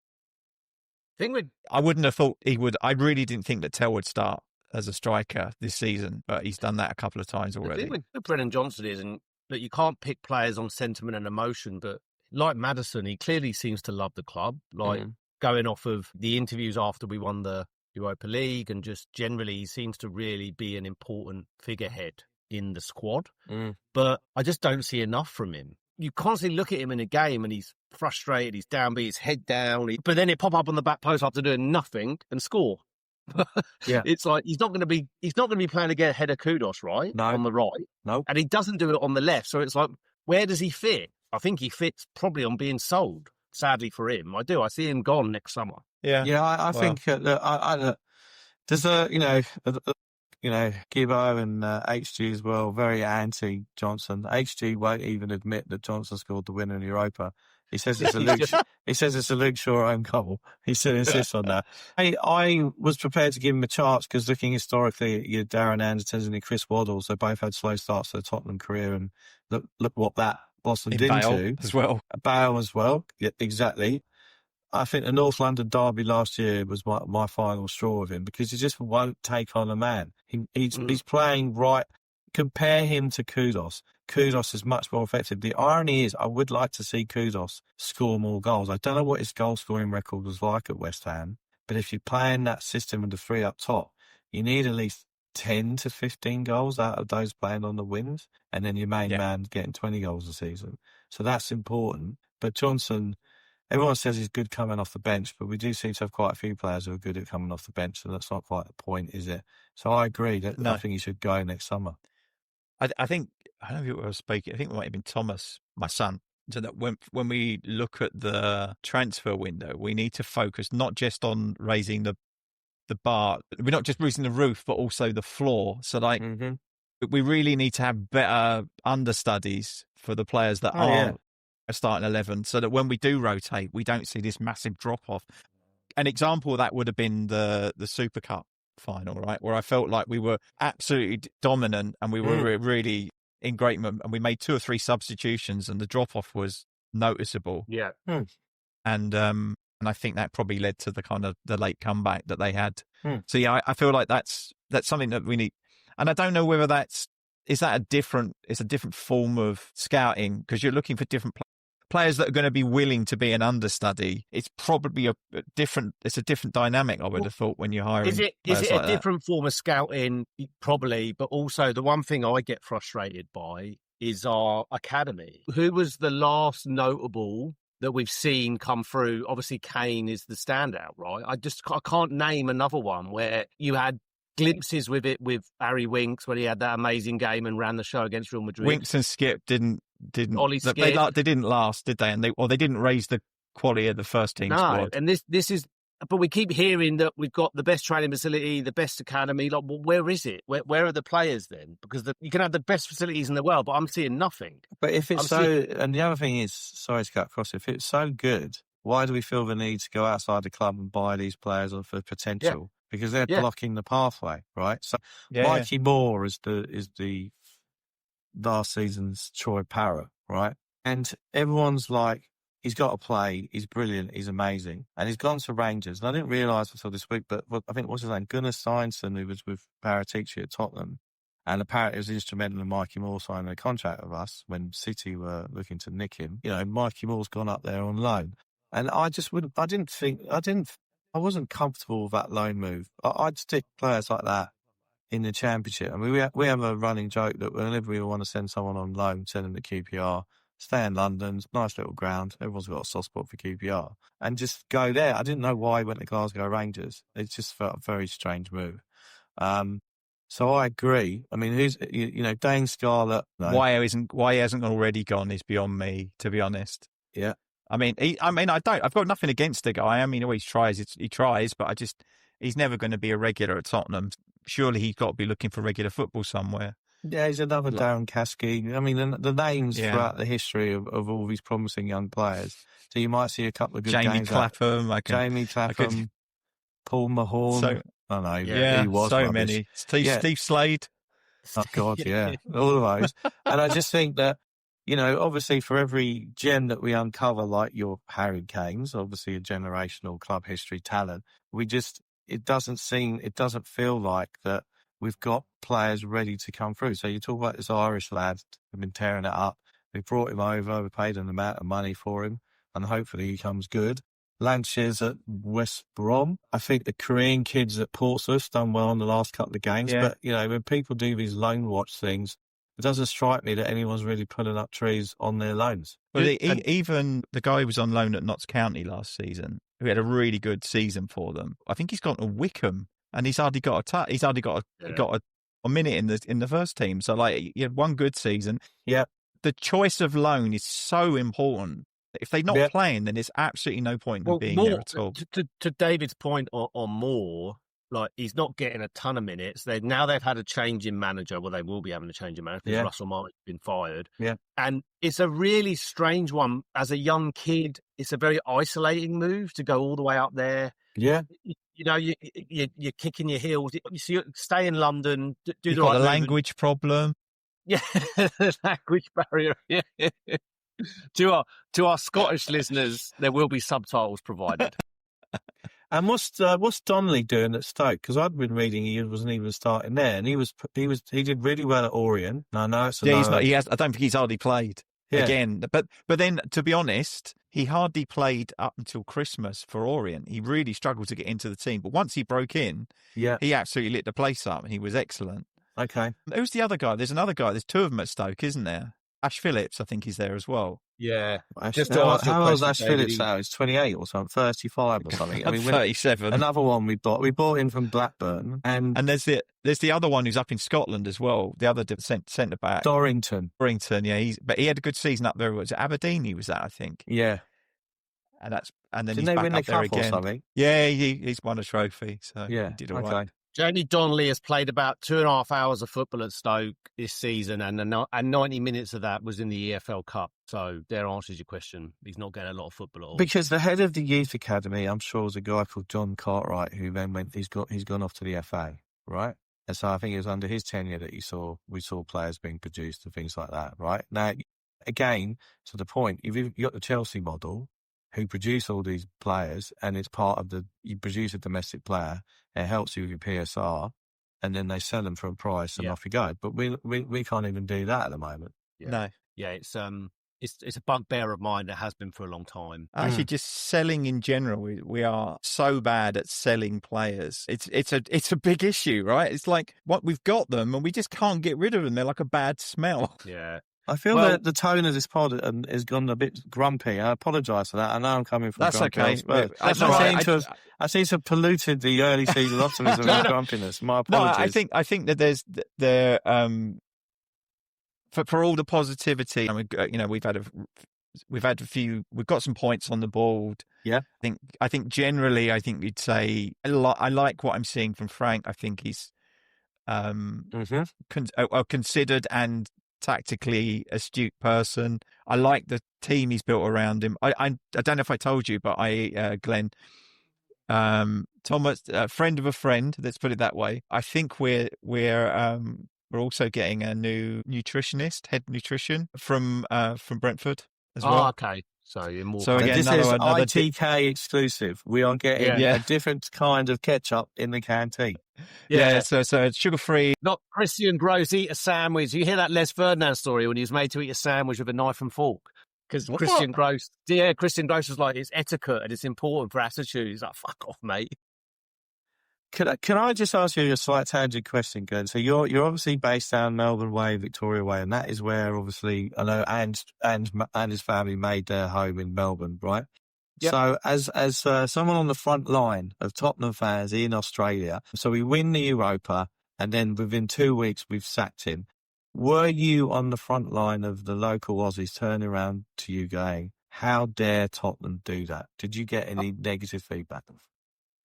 I wouldn't have thought he would. I really didn't think that Tell would start as a striker this season, but he's done that a couple of times already. The thing with Brennan Johnson is that you can't pick players on sentiment and emotion, but like Maddison, he clearly seems to love the club. Going off of the interviews after we won the Europa League and just generally he seems to really be an important figurehead in the squad. But I just don't see enough from him. You constantly look at him in a game and he's frustrated, he's downbeat, his head down, but then he'll pop up on the back post after doing nothing and score. Yeah. It's like he's not going to be playing to get ahead of Kudos, right? No. On the right. No. And he doesn't do it on the left. So it's like, where does he fit? I think he fits probably on being sold. Sadly for him, I do. I see him gone next summer. Yeah, I think there's Gibbo and HG as well, very anti Johnson. HG won't even admit that Johnson scored the winner in Europa. He says it's a Luke Shaw own goal. He still insists on that. I was prepared to give him a chance because looking historically at Darren Anderton and Chris Waddle, so both had slow starts to their Tottenham career, and look what that blossomed into as well. Bale as well, yeah, exactly. I think the North London derby last year was my final straw with him because he just won't take on a man. He's playing right. Compare him to Kudos. Kudos is much more effective. The irony is I would like to see Kudos score more goals. I don't know what his goal scoring record was like at West Ham, but if you're playing that system with the 3 up top, you need at least 10 to 15 goals out of those playing on the wings, and then your main man getting 20 goals a season. So that's important. But Johnson, everyone says he's good coming off the bench, but we do seem to have quite a few players who are good at coming off the bench, so that's not quite the point, is it? So I agree that I think he should go next summer. I think, I don't know who I was speaking, I think it might have been Thomas, my son, so that when we look at the transfer window, we need to focus not just on raising the bar, we're not just raising the roof, but also the floor. So we really need to have better understudies for the players that are a starting 11 so that when we do rotate, we don't see this massive drop off. An example of that would have been the Super Cup final, right? Where I felt like we were absolutely dominant and we were really in great moment, and we made 2 or 3 substitutions and the drop off was noticeable. Yeah. And And I think that probably led to the kind of the late comeback that they had. Hmm. So yeah, I feel like that's something that we need. And I don't know whether it's a different form of scouting, because you're looking for different players that are going to be willing to be an understudy. It's probably a different dynamic, I would have thought, when you're hiring. Is it like a different form of scouting? Probably, but also the one thing I get frustrated by is our academy. Who was the last notable that we've seen come through? Obviously, Kane is the standout, right? I can't name another one where you had glimpses with Harry Winks when he had that amazing game and ran the show against Real Madrid. Winks and Skip didn't Ollie Skip. They didn't last, did they? And they didn't raise the quality of the first team squad. And this is. But we keep hearing that we've got the best training facility, the best academy. Like, well, where is it? Where are the players then? Because you can have the best facilities in the world, but I'm seeing nothing. But if it's and the other thing is, sorry to cut across, if it's so good, why do we feel the need to go outside the club and buy these players for potential? Yeah. Because they're blocking the pathway, right? So Mikey Moore is the last season's Troy Parrott, right? And everyone's like, he's got to play. He's brilliant. He's amazing. And he's gone to Rangers. And I didn't realise until this week, but I think, what's his name? Gunnar Steinsson, who was with Paratici at Tottenham. And apparently was instrumental in Mikey Moore signing a contract with us when City were looking to nick him. You know, Mikey Moore's gone up there on loan. And I wasn't comfortable with that loan move. I'd stick players like that in the Championship. I mean, we have a running joke that whenever we want to send someone on loan, send them to QPR. Stay in London, nice little ground. Everyone's got a soft spot for QPR. And just go there. I didn't know why he went to Glasgow Rangers. It just felt a very strange move. So I agree. I mean, Dane Scarlett. No. Why he hasn't already gone is beyond me, to be honest. Yeah. I mean, I've got nothing against the guy. I mean, he always tries. He tries, but he's never going to be a regular at Tottenham. Surely he's got to be looking for regular football somewhere. Yeah, he's another Darren Caskey. I mean, the names throughout the history of all these promising young players. So you might see a couple of good games. Jamie Clapham, Paul Mahorn. He was so rubbish. many. Steve Slade. Oh, God, yeah. All of those. And I just think that, obviously for every gem that we uncover, like your Harry Kane's, obviously a generational club history talent, it doesn't feel like that we've got players ready to come through. So you talk about this Irish lad who've been tearing it up. We brought him over, we paid an amount of money for him, and hopefully he comes good. Lancashires at West Brom. I think the Korean kids at Portsmouth done well in the last couple of games. Yeah. But, when people do these loan watch things, it doesn't strike me that anyone's really putting up trees on their loans. Well, even the guy who was on loan at Notts County last season, who had a really good season for them, I think he's gone to Wickham. And he's hardly got a minute in the first team. So he had one good season. Yeah. The choice of loan is so important. If they're not playing, then there's absolutely no point in being there at all. To David's point on Moore, he's not getting a ton of minutes. They've had a change in manager. Well, they will be having a change in manager because Russell Martin's been fired. Yeah. And it's a really strange one. As a young kid, it's a very isolating move to go all the way up there. Yeah. You're kicking your heels. You stay in London. You've got a language problem. Yeah, language barrier. Yeah. To our Scottish listeners, there will be subtitles provided. And what's Donnelly doing at Stoke? Because I'd been reading he wasn't even starting there, and he did really well at Orient. I know it's he's not. I don't think he's hardly played again. But then, to be honest, he hardly played up until Christmas for Orient. He really struggled to get into the team, but once he broke in, he absolutely lit the place up, and he was excellent. Okay. Who's the other guy? There's another guy. There's two of them at Stoke, isn't there? Ash Phillips, I think he's there as well. Yeah. How old is Ash Phillips now? He's 28 or something, 35 or something. I mean, 37. Another one we bought him from Blackburn. And there's the other one who's up in Scotland as well, the other centre back. Dorrington, yeah. But he had a good season up there. Was it Aberdeen he was at, I think? Yeah. And then Didn't he's they back win up the there cup again. or something? Yeah, he's won a trophy, so he did all right. Jamie Donnelly has played about 2.5 hours of football at Stoke this season, and 90 minutes of that was in the EFL Cup. So there answers your question. He's not getting a lot of football at all. Because the head of the youth academy, I'm sure, was a guy called John Cartwright, who then he's gone off to the FA, right? And so I think it was under his tenure that we saw players being produced and things like that, right? Now, again, to the point, you've got the Chelsea model. who produce all these players, and it's part of you produce a domestic player, it helps you with your PSR, and then they sell them for a price and off you go. But we can't even do that at the moment. Yeah. No. Yeah, it's a bugbear of mine that has been for a long time. Actually, just selling in general, we are so bad at selling players. It's a big issue, right? It's like what we've got them, and we just can't get rid of them. They're like a bad smell. Yeah. I feel that the tone of this pod has gone a bit grumpy. I apologise for that. I know I'm coming from That's grumpy okay. But I seem to have polluted the early season optimism and grumpiness. My apologies. No, I think that there's for all the positivity. I mean, we've got some points on the board. Yeah. I think generally, you'd say I like what I'm seeing from Frank. I think he's considered and tactically astute person. I like the team he's built around him. I don't know if I told you, but Glenn, Thomas, a friend of a friend, let's put it that way. I think we're also getting a new nutritionist, head nutrition from Brentford as well. Oh, okay. So you're more. So again, this is ITK exclusive. We are getting a different kind of ketchup in the canteen. Yeah, so it's sugar-free. Not Christian Gross eat a sandwich. You hear that Les Ferdinand story when he was made to eat a sandwich with a knife and fork? Because Christian Gross was like, it's etiquette and it's important for attitude. He's like, fuck off, mate. Can I just ask you a slight tangent question, Glenn? So you're obviously based down Melbourne Way, Victoria Way, and that is where obviously I know and his family made their home in Melbourne, right? Yep. So as someone on the front line of Tottenham fans in Australia, so we win the Europa, and then within 2 weeks we've sacked him. Were you on the front line of the local Aussies turning around to you going, "How dare Tottenham do that"? Did you get any negative feedback?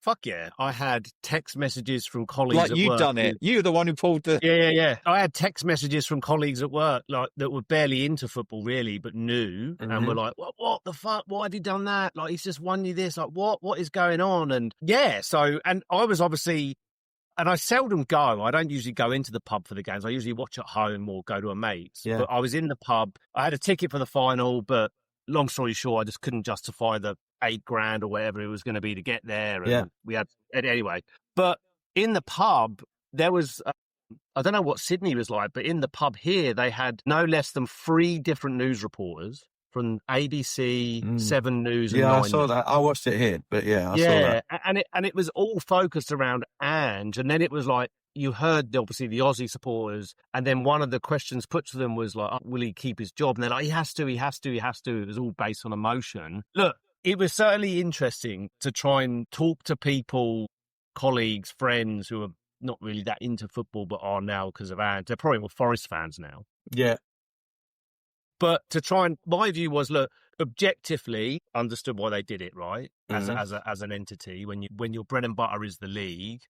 Fuck yeah. I had text messages from colleagues like you'd done it. You're the one who pulled the... Yeah. I had text messages from colleagues at work like that were barely into football really, but knew and were like, what the fuck? Why had he done that? Like, he's just won you this. Like, what is going on? And yeah, so, and I was obviously, and I seldom go. I don't usually go into the pub for the games. I usually watch at home or go to a mate's. Yeah. But I was in the pub. I had a ticket for the final, but long story short, I just couldn't justify the $8,000 or whatever it was going to be to get there. And we had, anyway. But in the pub, there was, I don't know what Sydney was like, but in the pub here, they had no less than 3 different news reporters from ABC, 7 News, and 9 I saw that. I watched it here, but I saw that. And it was all focused around Ange, and then it was like, you heard, obviously, the Aussie supporters, and then one of the questions put to them was like, will he keep his job? And they're like, he has to. It was all based on emotion. Look, it was certainly interesting to try and talk to people, colleagues, friends who are not really that into football, but are now because of Ange. They're probably more Forest fans now. Yeah. But to try and, my view was, look, objectively understood why they did it, right? As an entity, when your bread and butter is the league.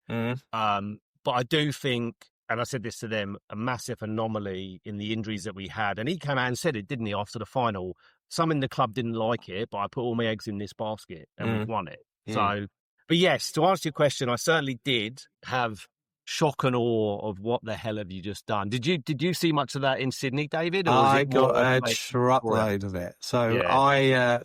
But I do think, and I said this to them, a massive anomaly in the injuries that we had. And he came out and said it, didn't he, after the final? Some in the club didn't like it, but I put all my eggs in this basket and we've won it. So, but yes, to answer your question, I certainly did have shock and awe of what the hell have you just done. Did you see much of that in Sydney, David? Or I got a truckload of it. So I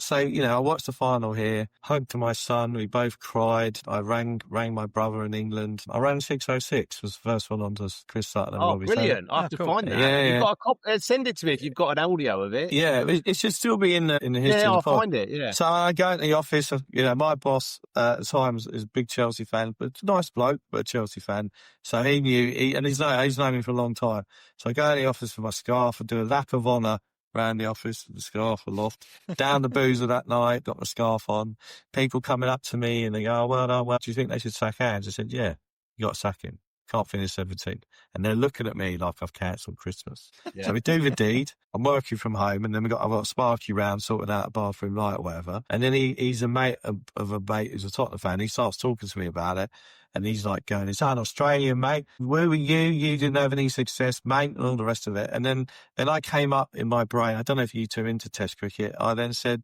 watched the final here, hugged to my son. We both cried. I rang my brother in England. I rang 606, was the first one on to Chris Sutton and Robbie. Brilliant. I have to find that. You've got a copy, send it to me if you've got an audio of it. Yeah, it should still be in the history of the pod. I'll find it, yeah. So I go into the office, my boss at the time is a big Chelsea fan, but nice bloke, but a Chelsea fan. So he knew, and he's known me for a long time. So I go in the office for my scarf, I do a lap of honour around the office, the scarf aloft, down the boozer that night, got my scarf on. People coming up to me and they go, well, do you think they should sack Ange? I said, yeah, you got to sack him. Can't finish 17th. And they're looking at me like I've cancelled Christmas. Yeah. So we do the deed. I'm working from home, and then I've got Sparky round sorting out a bathroom light or whatever. And then he's a mate of a mate who's a Tottenham fan. He starts talking to me about it. And he's like going, it's an Australian, mate. Where were you? You didn't have any success, mate, and all the rest of it. And then I came up in my brain, I don't know if you two are into Test cricket. I then said,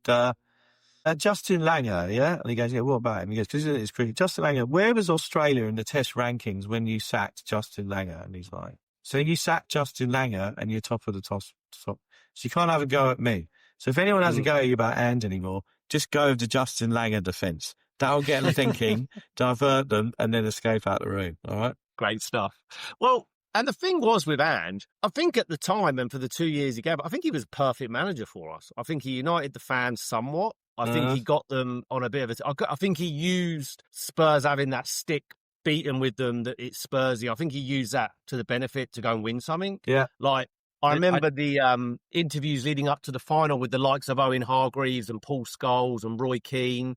Justin Langer, yeah? And he goes, yeah, what about him? He goes, because it's cricket. Justin Langer, where was Australia in the Test rankings when you sacked Justin Langer? And he's like, so you sacked Justin Langer and you're top of the top. So you can't have a go at me. So if anyone has a go at you about Ange anymore, just go with the Justin Langer defence. That'll get them thinking, divert them, and then escape out the room. All right? Great stuff. Well, and the thing was with Ange, I think at the time and for the 2 years he gave, I think he was a perfect manager for us. I think he united the fans somewhat. I think he got them on a bit of I think he used Spurs having that stick beaten with them, that it's Spursy. I think he used that to the benefit to go and win something. Yeah. Like, I remember the interviews leading up to the final with the likes of Owen Hargreaves and Paul Scholes and Roy Keane.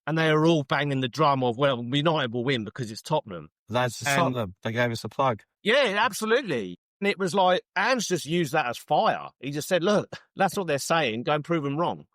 And they were all banging the drum of, well, United will win because it's Tottenham. Lads, to Tottenham, they gave us a plug. Yeah, absolutely. And it was like, Ange just used that as fire. He just said, look, that's what they're saying. Go and prove them wrong.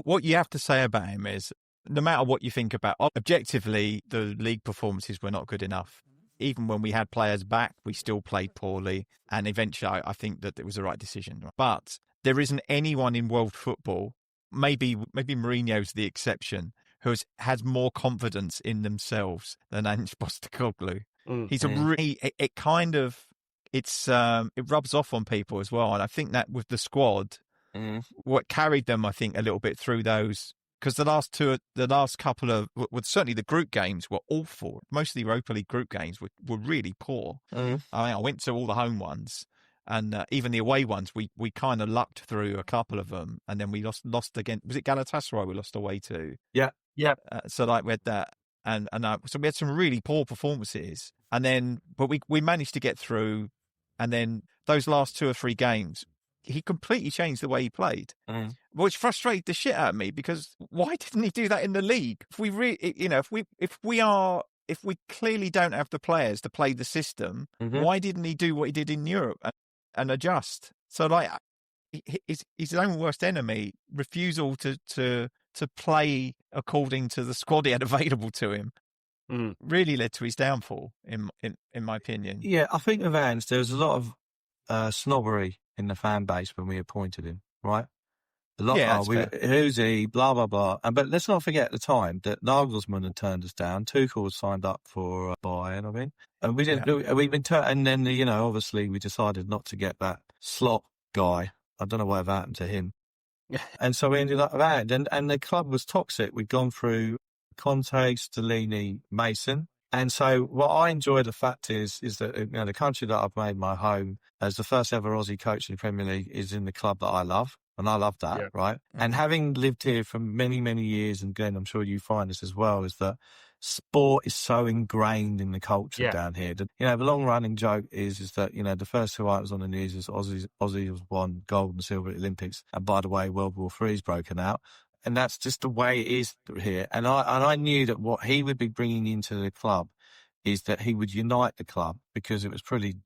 What you have to say about him is, no matter what you think about, objectively, the league performances were not good enough. Even when we had players back, we still played poorly. And eventually, I think that it was the right decision. But there isn't anyone in world football, maybe Mourinho's the exception, who has more confidence in themselves than Ange Postecoglou. He's a really, it rubs off on people as well. And I think that with the squad, what carried them, I think, a little bit through those, because the last couple of, certainly the group games were awful. Most of the Europa League group games were really poor. I mean, I went to all the home ones, and even the away ones, we kind of lucked through a couple of them, and then we lost again. Was it Galatasaray we lost away to? Yeah. So like we had that, and so we had some really poor performances, and then but we managed to get through, and then those last 2 or 3 games, he completely changed the way he played, which frustrated the shit out of me, because why didn't he do that in the league? If we clearly don't have the players to play the system, why didn't he do what he did in Europe and adjust? So like, he's his own worst enemy. Refusal to play according to the squad he had available to him really led to his downfall, in my opinion. Yeah, I think with Ange, there was a lot of snobbery in the fan base when we appointed him, right? A lot who's he, blah, blah, blah. But let's not forget at the time that Nagelsmann had turned us down. Tuchel was signed up for Bayern, I mean. And we didn't, we've been and then, obviously we decided not to get that Slot guy. I don't know whatever happened to him. And so we ended up with Ange. And the club was toxic. We'd gone through Conte, Stellini, Mason. And so what I enjoy the fact is that the country that I've made my home as the first ever Aussie coach in the Premier League is in the club that I love. And I love that, right? And having lived here for many, many years, and Glenn, I'm sure you find this as well, is that sport is so ingrained in the culture down here. The long running joke is that, the first 2 items on the news is Aussie won gold and silver at the Olympics. And by the way, World War III's broken out. And that's just the way it is here. And I knew that what he would be bringing into the club is that he would unite the club, because it was pretty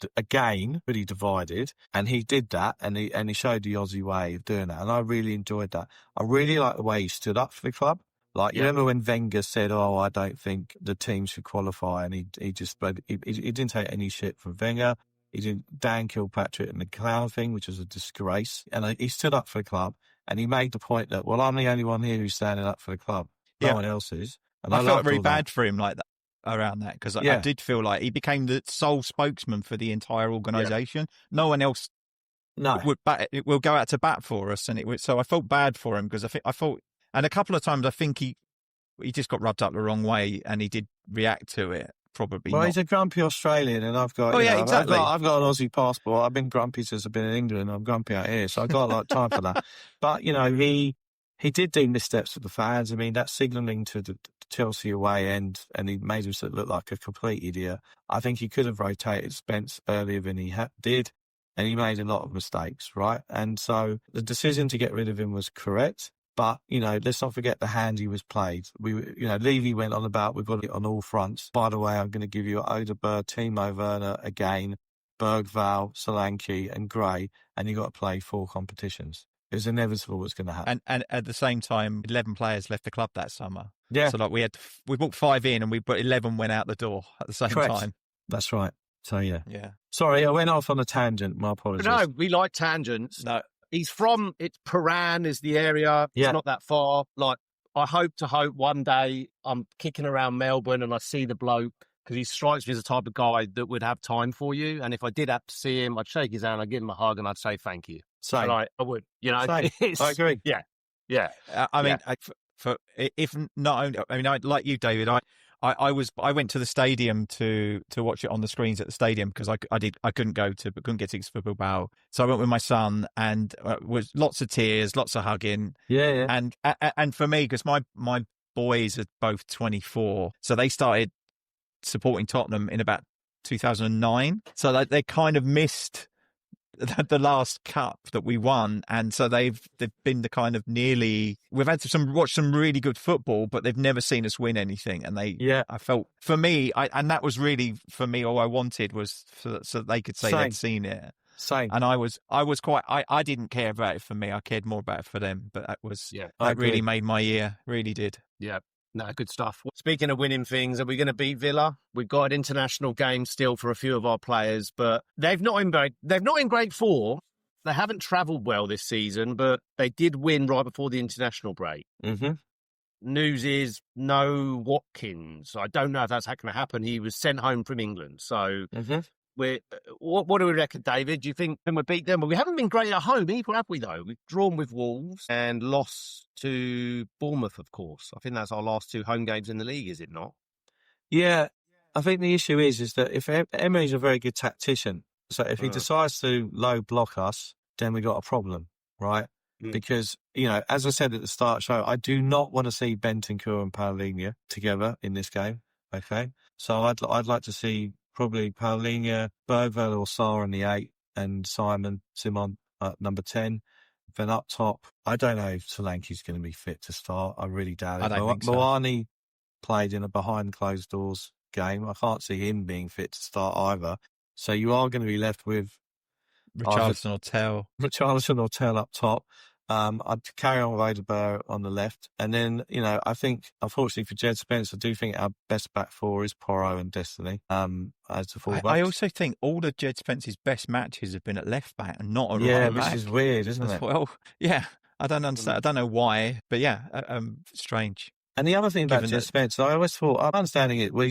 divided. And he did that, and he showed the Aussie way of doing that. And I really enjoyed that. I really like the way he stood up for the club. Like, you remember when Wenger said, I don't think the team should qualify, and he didn't take any shit from Wenger. He didn't Dan Kilpatrick and the clown thing, which was a disgrace. And he stood up for the club, and he made the point that, well, I'm the only one here who's standing up for the club. No one else is. And I felt very bad for him like that, around that, because I did feel like he became the sole spokesman for the entire organisation. No one else will go out to bat for us, and so I felt bad for him, because I thought, and a couple of times I think he just got rubbed up the wrong way, and he did react to it. Probably. Well, he's a grumpy Australian, and I've got. Exactly. I've got an Aussie passport. I've been grumpy since I've been in England. I'm grumpy out here, so I've got a lot of time for that. But he did do missteps with the fans. I mean, that signalling to the Chelsea away end, and he made himself look like a complete idiot. I think he could have rotated Spence earlier than he did, and he made a lot of mistakes, right? And so the decision to get rid of him was correct. But, let's not forget the hand he was played. Levy went on about, we've got it on all fronts. By the way, I'm going to give you Odegaard, Timo Werner again, Bergvall, Solanke and Gray, and you've got to play 4 competitions. It was inevitable what's going to happen. And at the same time, 11 players left the club that summer. Yeah. So we brought 5 in, and 11 went out the door at the same time. That's right. So, yeah. Yeah. Sorry, I went off on a tangent. My apologies. No, we like tangents. No. It's Paran is the area. It's not that far. Like, I hope one day I'm kicking around Melbourne and I see the bloke, because he strikes me as the type of guy that would have time for you. And if I did have to see him, I'd shake his hand, I'd give him a hug, and I'd say thank you. Same. And I would, Same. I agree. Yeah. Yeah. I mean, if not only, I mean, like you, David, I went to the stadium to watch it on the screens at the stadium because I couldn't couldn't get tickets for Bilbao, so I went with my son and was lots of tears, lots of hugging, Yeah, and for me because my boys are both 24, so they started supporting Tottenham in about 2009, so they kind of missed the last cup that we won, and so they've been the kind of we've had to watch some really good football, but they've never seen us win anything, and I felt for me, and that was really for me all I wanted was so they could say they'd seen it. Same. And I was quite I didn't care about it for me, I cared more about it for them, but that really made my year, really did. Yeah. No, good stuff. Speaking of winning things, are we going to beat Villa? We've got an international game still for a few of our players, but they've not in great form. They haven't travelled well this season, but they did win right before the international break. Mm-hmm. News is no Watkins. I don't know if that's going to happen. He was sent home from England, so what do we reckon, David? Do you think we beat them? Well, we haven't been great at home either, have we, though? We've drawn with Wolves and lost to Bournemouth, of course. I think that's our last 2 home games in the league, is it not? Yeah, I think the issue is that if Emery's a very good tactician, so if he decides to low block us, then we got a problem, right? Because, as I said at the start of the show, I do not want to see Bentancur and Paulinho together in this game, okay? So I'd like to see probably Paulinho, Bergvall or Sarr in the 8 and Simon at number 10. Then up top, I don't know if Solanke's going to be fit to start. I really doubt it. I don't think so. Moani played in a behind closed doors game. I can't see him being fit to start either. So you are going to be left with Richarlison or Tell up top. I'd carry on with Odegaard on the left. And then, I think, unfortunately for Jed Spence, I do think our best back 4 is Porro and Destiny as the fullbacks. I also think all of Jed Spence's best matches have been at left back and not at right back. Yeah, which is weird, isn't it? Well, yeah, I don't understand. I don't know why, but yeah, strange. And the other thing about Jed Spence, I always thought, I'm understanding it. Well,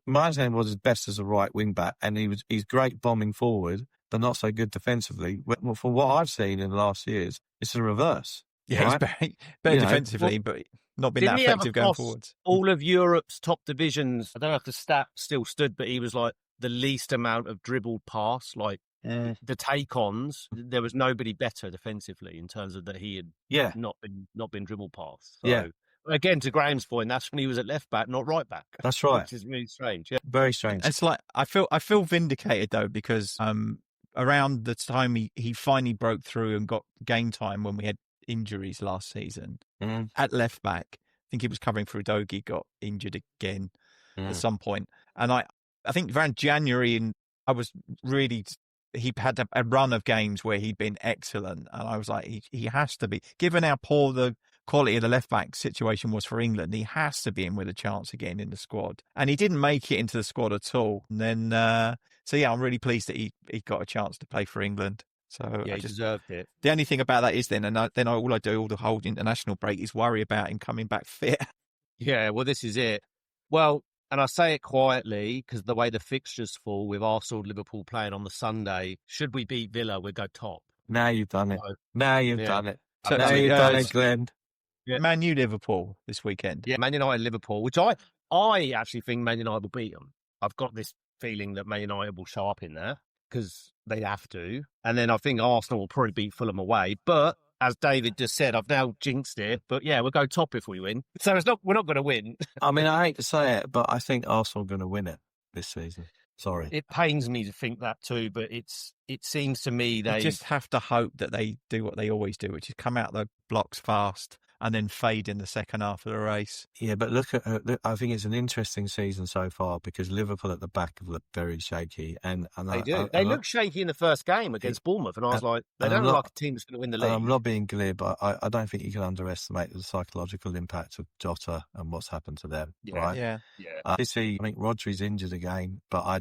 my understanding was his best as a right wing back, and he's great bombing forward, but not so good defensively. Well, from what I've seen in the last years, it's the reverse. Yeah, right? He's better defensively, but not been that effective going forwards. All of Europe's top divisions, I don't know if the stat still stood, but he was like the least amount of dribbled pass, like the take-ons. There was nobody better defensively in terms of that he had not been dribbled past. So, again, to Graham's point, that's when he was at left back, not right back. That's right. Which is really strange. Yeah. Very strange. It's like I feel vindicated though because around the time he finally broke through and got game time when we had injuries last season at left back. I think he was covering for Udogie, got injured again at some point. And I think around January, and he had a run of games where he'd been excellent. And I was like, he has to be, given how poor the quality of the left back situation was for England, he has to be in with a chance again in the squad. And he didn't make it into the squad at all. And then, I'm really pleased that he got a chance to play for England. So yeah, he deserved it. The only thing about that is all I do all the whole international break is worry about him coming back fit. Yeah, well, this is it. Well, and I say it quietly because the way the fixtures fall with Arsenal, Liverpool playing on the Sunday, should we beat Villa, we'll go top. Now you've done it. Now you've done it. So, now you've done it, Glenn. Yeah. Man U Liverpool this weekend. Yeah, Man United Liverpool, which I actually think Man United will beat them. I've got this feeling that Man United will show up in there because they have to. And then I think Arsenal will probably beat Fulham away. But as David just said, I've now jinxed it. But yeah, we'll go top if we win. So we're not going to win. I mean, I hate to say it, but I think Arsenal are going to win it this season. Sorry. It pains me to think that too, but it seems to me they just have to hope that they do what they always do, which is come out the blocks fast and then fade in the second half of the race. Yeah, but look, I think it's an interesting season so far because Liverpool at the back have looked very shaky. And they do. They looked shaky in the first game against Bournemouth, and I was like, they don't look like a team that's going to win the league. I'm not being glib, but I don't think you can underestimate the psychological impact of Jota and what's happened to them, right? Yeah. City, I think Rodri's injured again, but I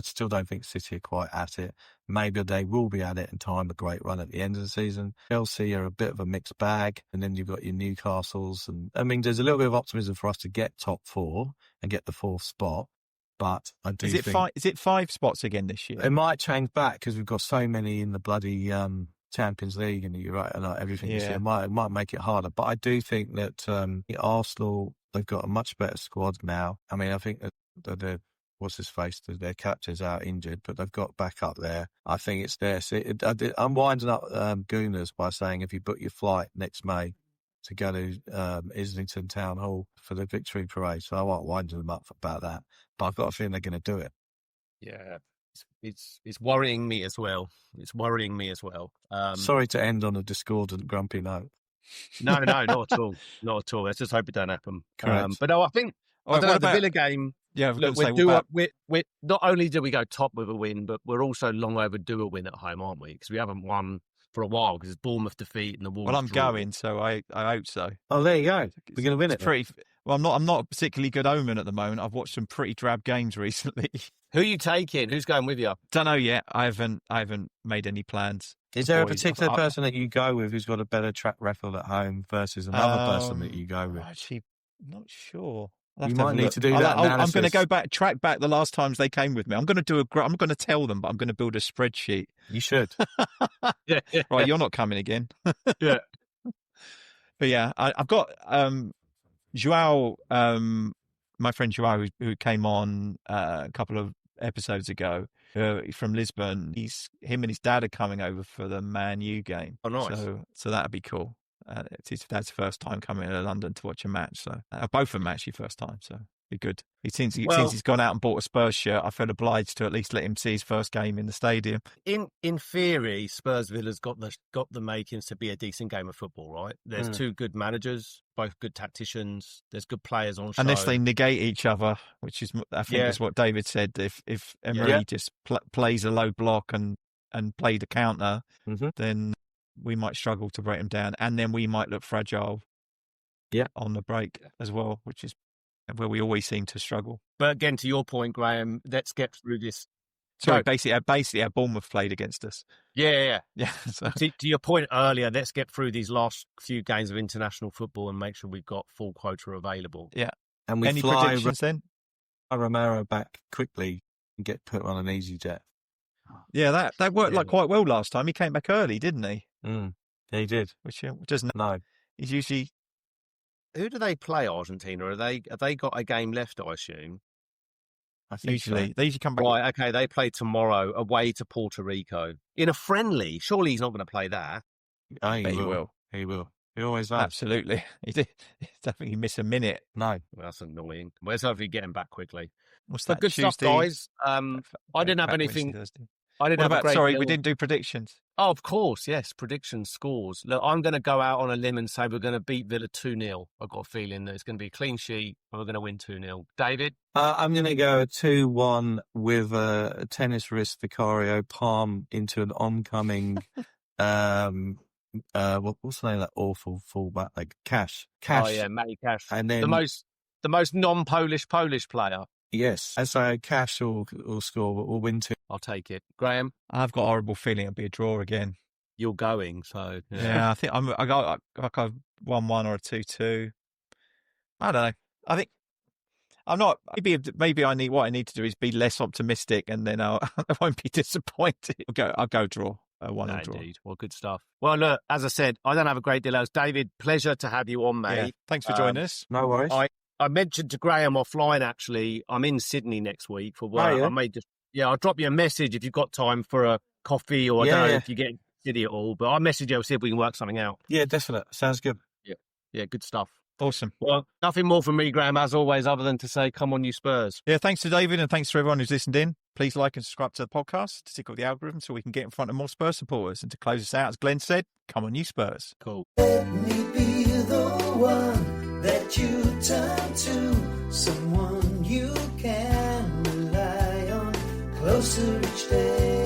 still don't think City are quite at it. Maybe they will be at it in time, a great run at the end of the season. Chelsea are a bit of a mixed bag, and then you've got your Newcastles. And I mean, there's a little bit of optimism for us to get top 4 and get the 4th spot. But I do think... Is it 5 spots again this year? It might change back because we've got so many in the bloody Champions League and you're right, and like everything this Yeah. year might make it harder. But I do think that Arsenal, they've got a much better squad now. I mean, I think that what's his face, their captain's out injured, but they've got back up there. I think it's there. So I'm winding up Gooners by saying if you book your flight next May to go to Islington Town Hall for the victory parade, so I won't wind them up about that. But I've got a feeling they're going to do it. Yeah, it's worrying me as well. It's worrying me as well. Sorry to end on a discordant, grumpy note. No, not at all. Not at all. Let's just hope it don't happen. Correct. But no, I think All right, the what about- Villa game. Yeah, I've Look, got to say, we're what about- we're not only do we go top with a win, but we're also long overdue a win at home, aren't we? Because we haven't won for a while because it's Bournemouth defeat and the Wolves. well, I'm draw. going, so I hope so. Oh, there you go. We're going to win It's it. pretty. Well, I'm not a particularly good omen at the moment. I've watched some pretty drab games recently. Who are you taking? Who's going with you? Don't know yet. I haven't made any plans. Is there a Boys, particular I- person that you go with who's got a better track record at home versus another person that you go with? Actually, not sure. I'll have You to have might a need look. to do that I'm going to analysis. go track back the last times they came with me. I'm going to tell them, but I'm going to build a spreadsheet. You should. Yeah, Right, you're not coming again. yeah. But yeah, I've got Joao, my friend Joao, who came on a couple of episodes ago from Lisbon. Him and his dad are coming over for the Man U game. Oh, nice. So that'd be cool. It's his dad's first time coming to London to watch a match. So both of them actually first time. So be good. Since he's gone out and bought a Spurs shirt, I felt obliged to at least let him see his first game in the stadium. In theory, Spurs Villa's got the makings to be a decent game of football, right? There's two good managers, both good tacticians. There's good players on show. Unless they negate each other, which is, I think, is what David said. If Emery just plays a low block and play the counter, then we might struggle to break them down, and then we might look fragile. On the break as well, which is where we always seem to struggle. But again, to your point, Graham, let's get through this. Sorry, basically, our Bournemouth played against us. Yeah. So. To your point earlier, let's get through these last few games of international football and make sure we've got full quota available. Yeah. And we Any fly predictions then? Romero back quickly and get put on an easy jet. Yeah, that worked quite well last time. He came back early, didn't he? Yeah, he did. Which doesn't. No. He's usually. Who do they play, Argentina? Have they got a game left, I assume? I think so. They usually come back. Right, okay, they play tomorrow away to Puerto Rico. In a friendly, surely he's not going to play that. Oh, He will. He will. He always does. Absolutely. He did. Don't think he missed a minute. No. Well, that's annoying. Well, let's hopefully get him back quickly. What's But that? good stuff, Tuesday? guys. I didn't have Back anything. Wednesday, Thursday. I didn't What have a about? great Sorry, deal. we didn't do predictions. Oh, of course, yes. Predictions, scores. Look, I'm going to go out on a limb and say we're going to beat Villa 2-0. I've got a feeling that it's going to be a clean sheet and we're going to win 2-0. David? I'm going to go 2-1 with a tennis wrist Vicario palm into an oncoming, what's the name of that awful fullback? Like Cash. Oh, yeah, Matty Cash. And then the most non-Polish player. yes, and so Cash will score, but we'll win 2. I'll take it. Graham, I've got a horrible feeling it'll be a draw again. you're going, so Yeah, I think I got like a 1-1 or a 2-2. I don't know. I think I'm not. Maybe I need to do is be less optimistic, and then I won't be disappointed. I'll go draw. A 1-1 draw. Indeed. Well, good stuff. Well, look, as I said, I don't have a great deal else. David, pleasure to have you on, mate. Yeah, thanks for joining us. No worries. I mentioned to Graham offline, actually, I'm in Sydney next week for work. Oh, yeah? I may just, I'll drop you a message if you've got time for a coffee or I don't know if you get in City at all, but I'll message you, see if we can work something out. Yeah, definitely. Sounds good. Yeah, good stuff. Awesome. Well, nothing more from me, Graham, as always, other than to say, come on, you Spurs. Yeah, thanks to David and thanks to everyone who's listened in. Please like and subscribe to the podcast to tick up the algorithm so we can get in front of more Spurs supporters. And to close us out, as Glenn said, come on, you Spurs. Cool. Let me be the one that you turn to, someone you can rely on, closer each day.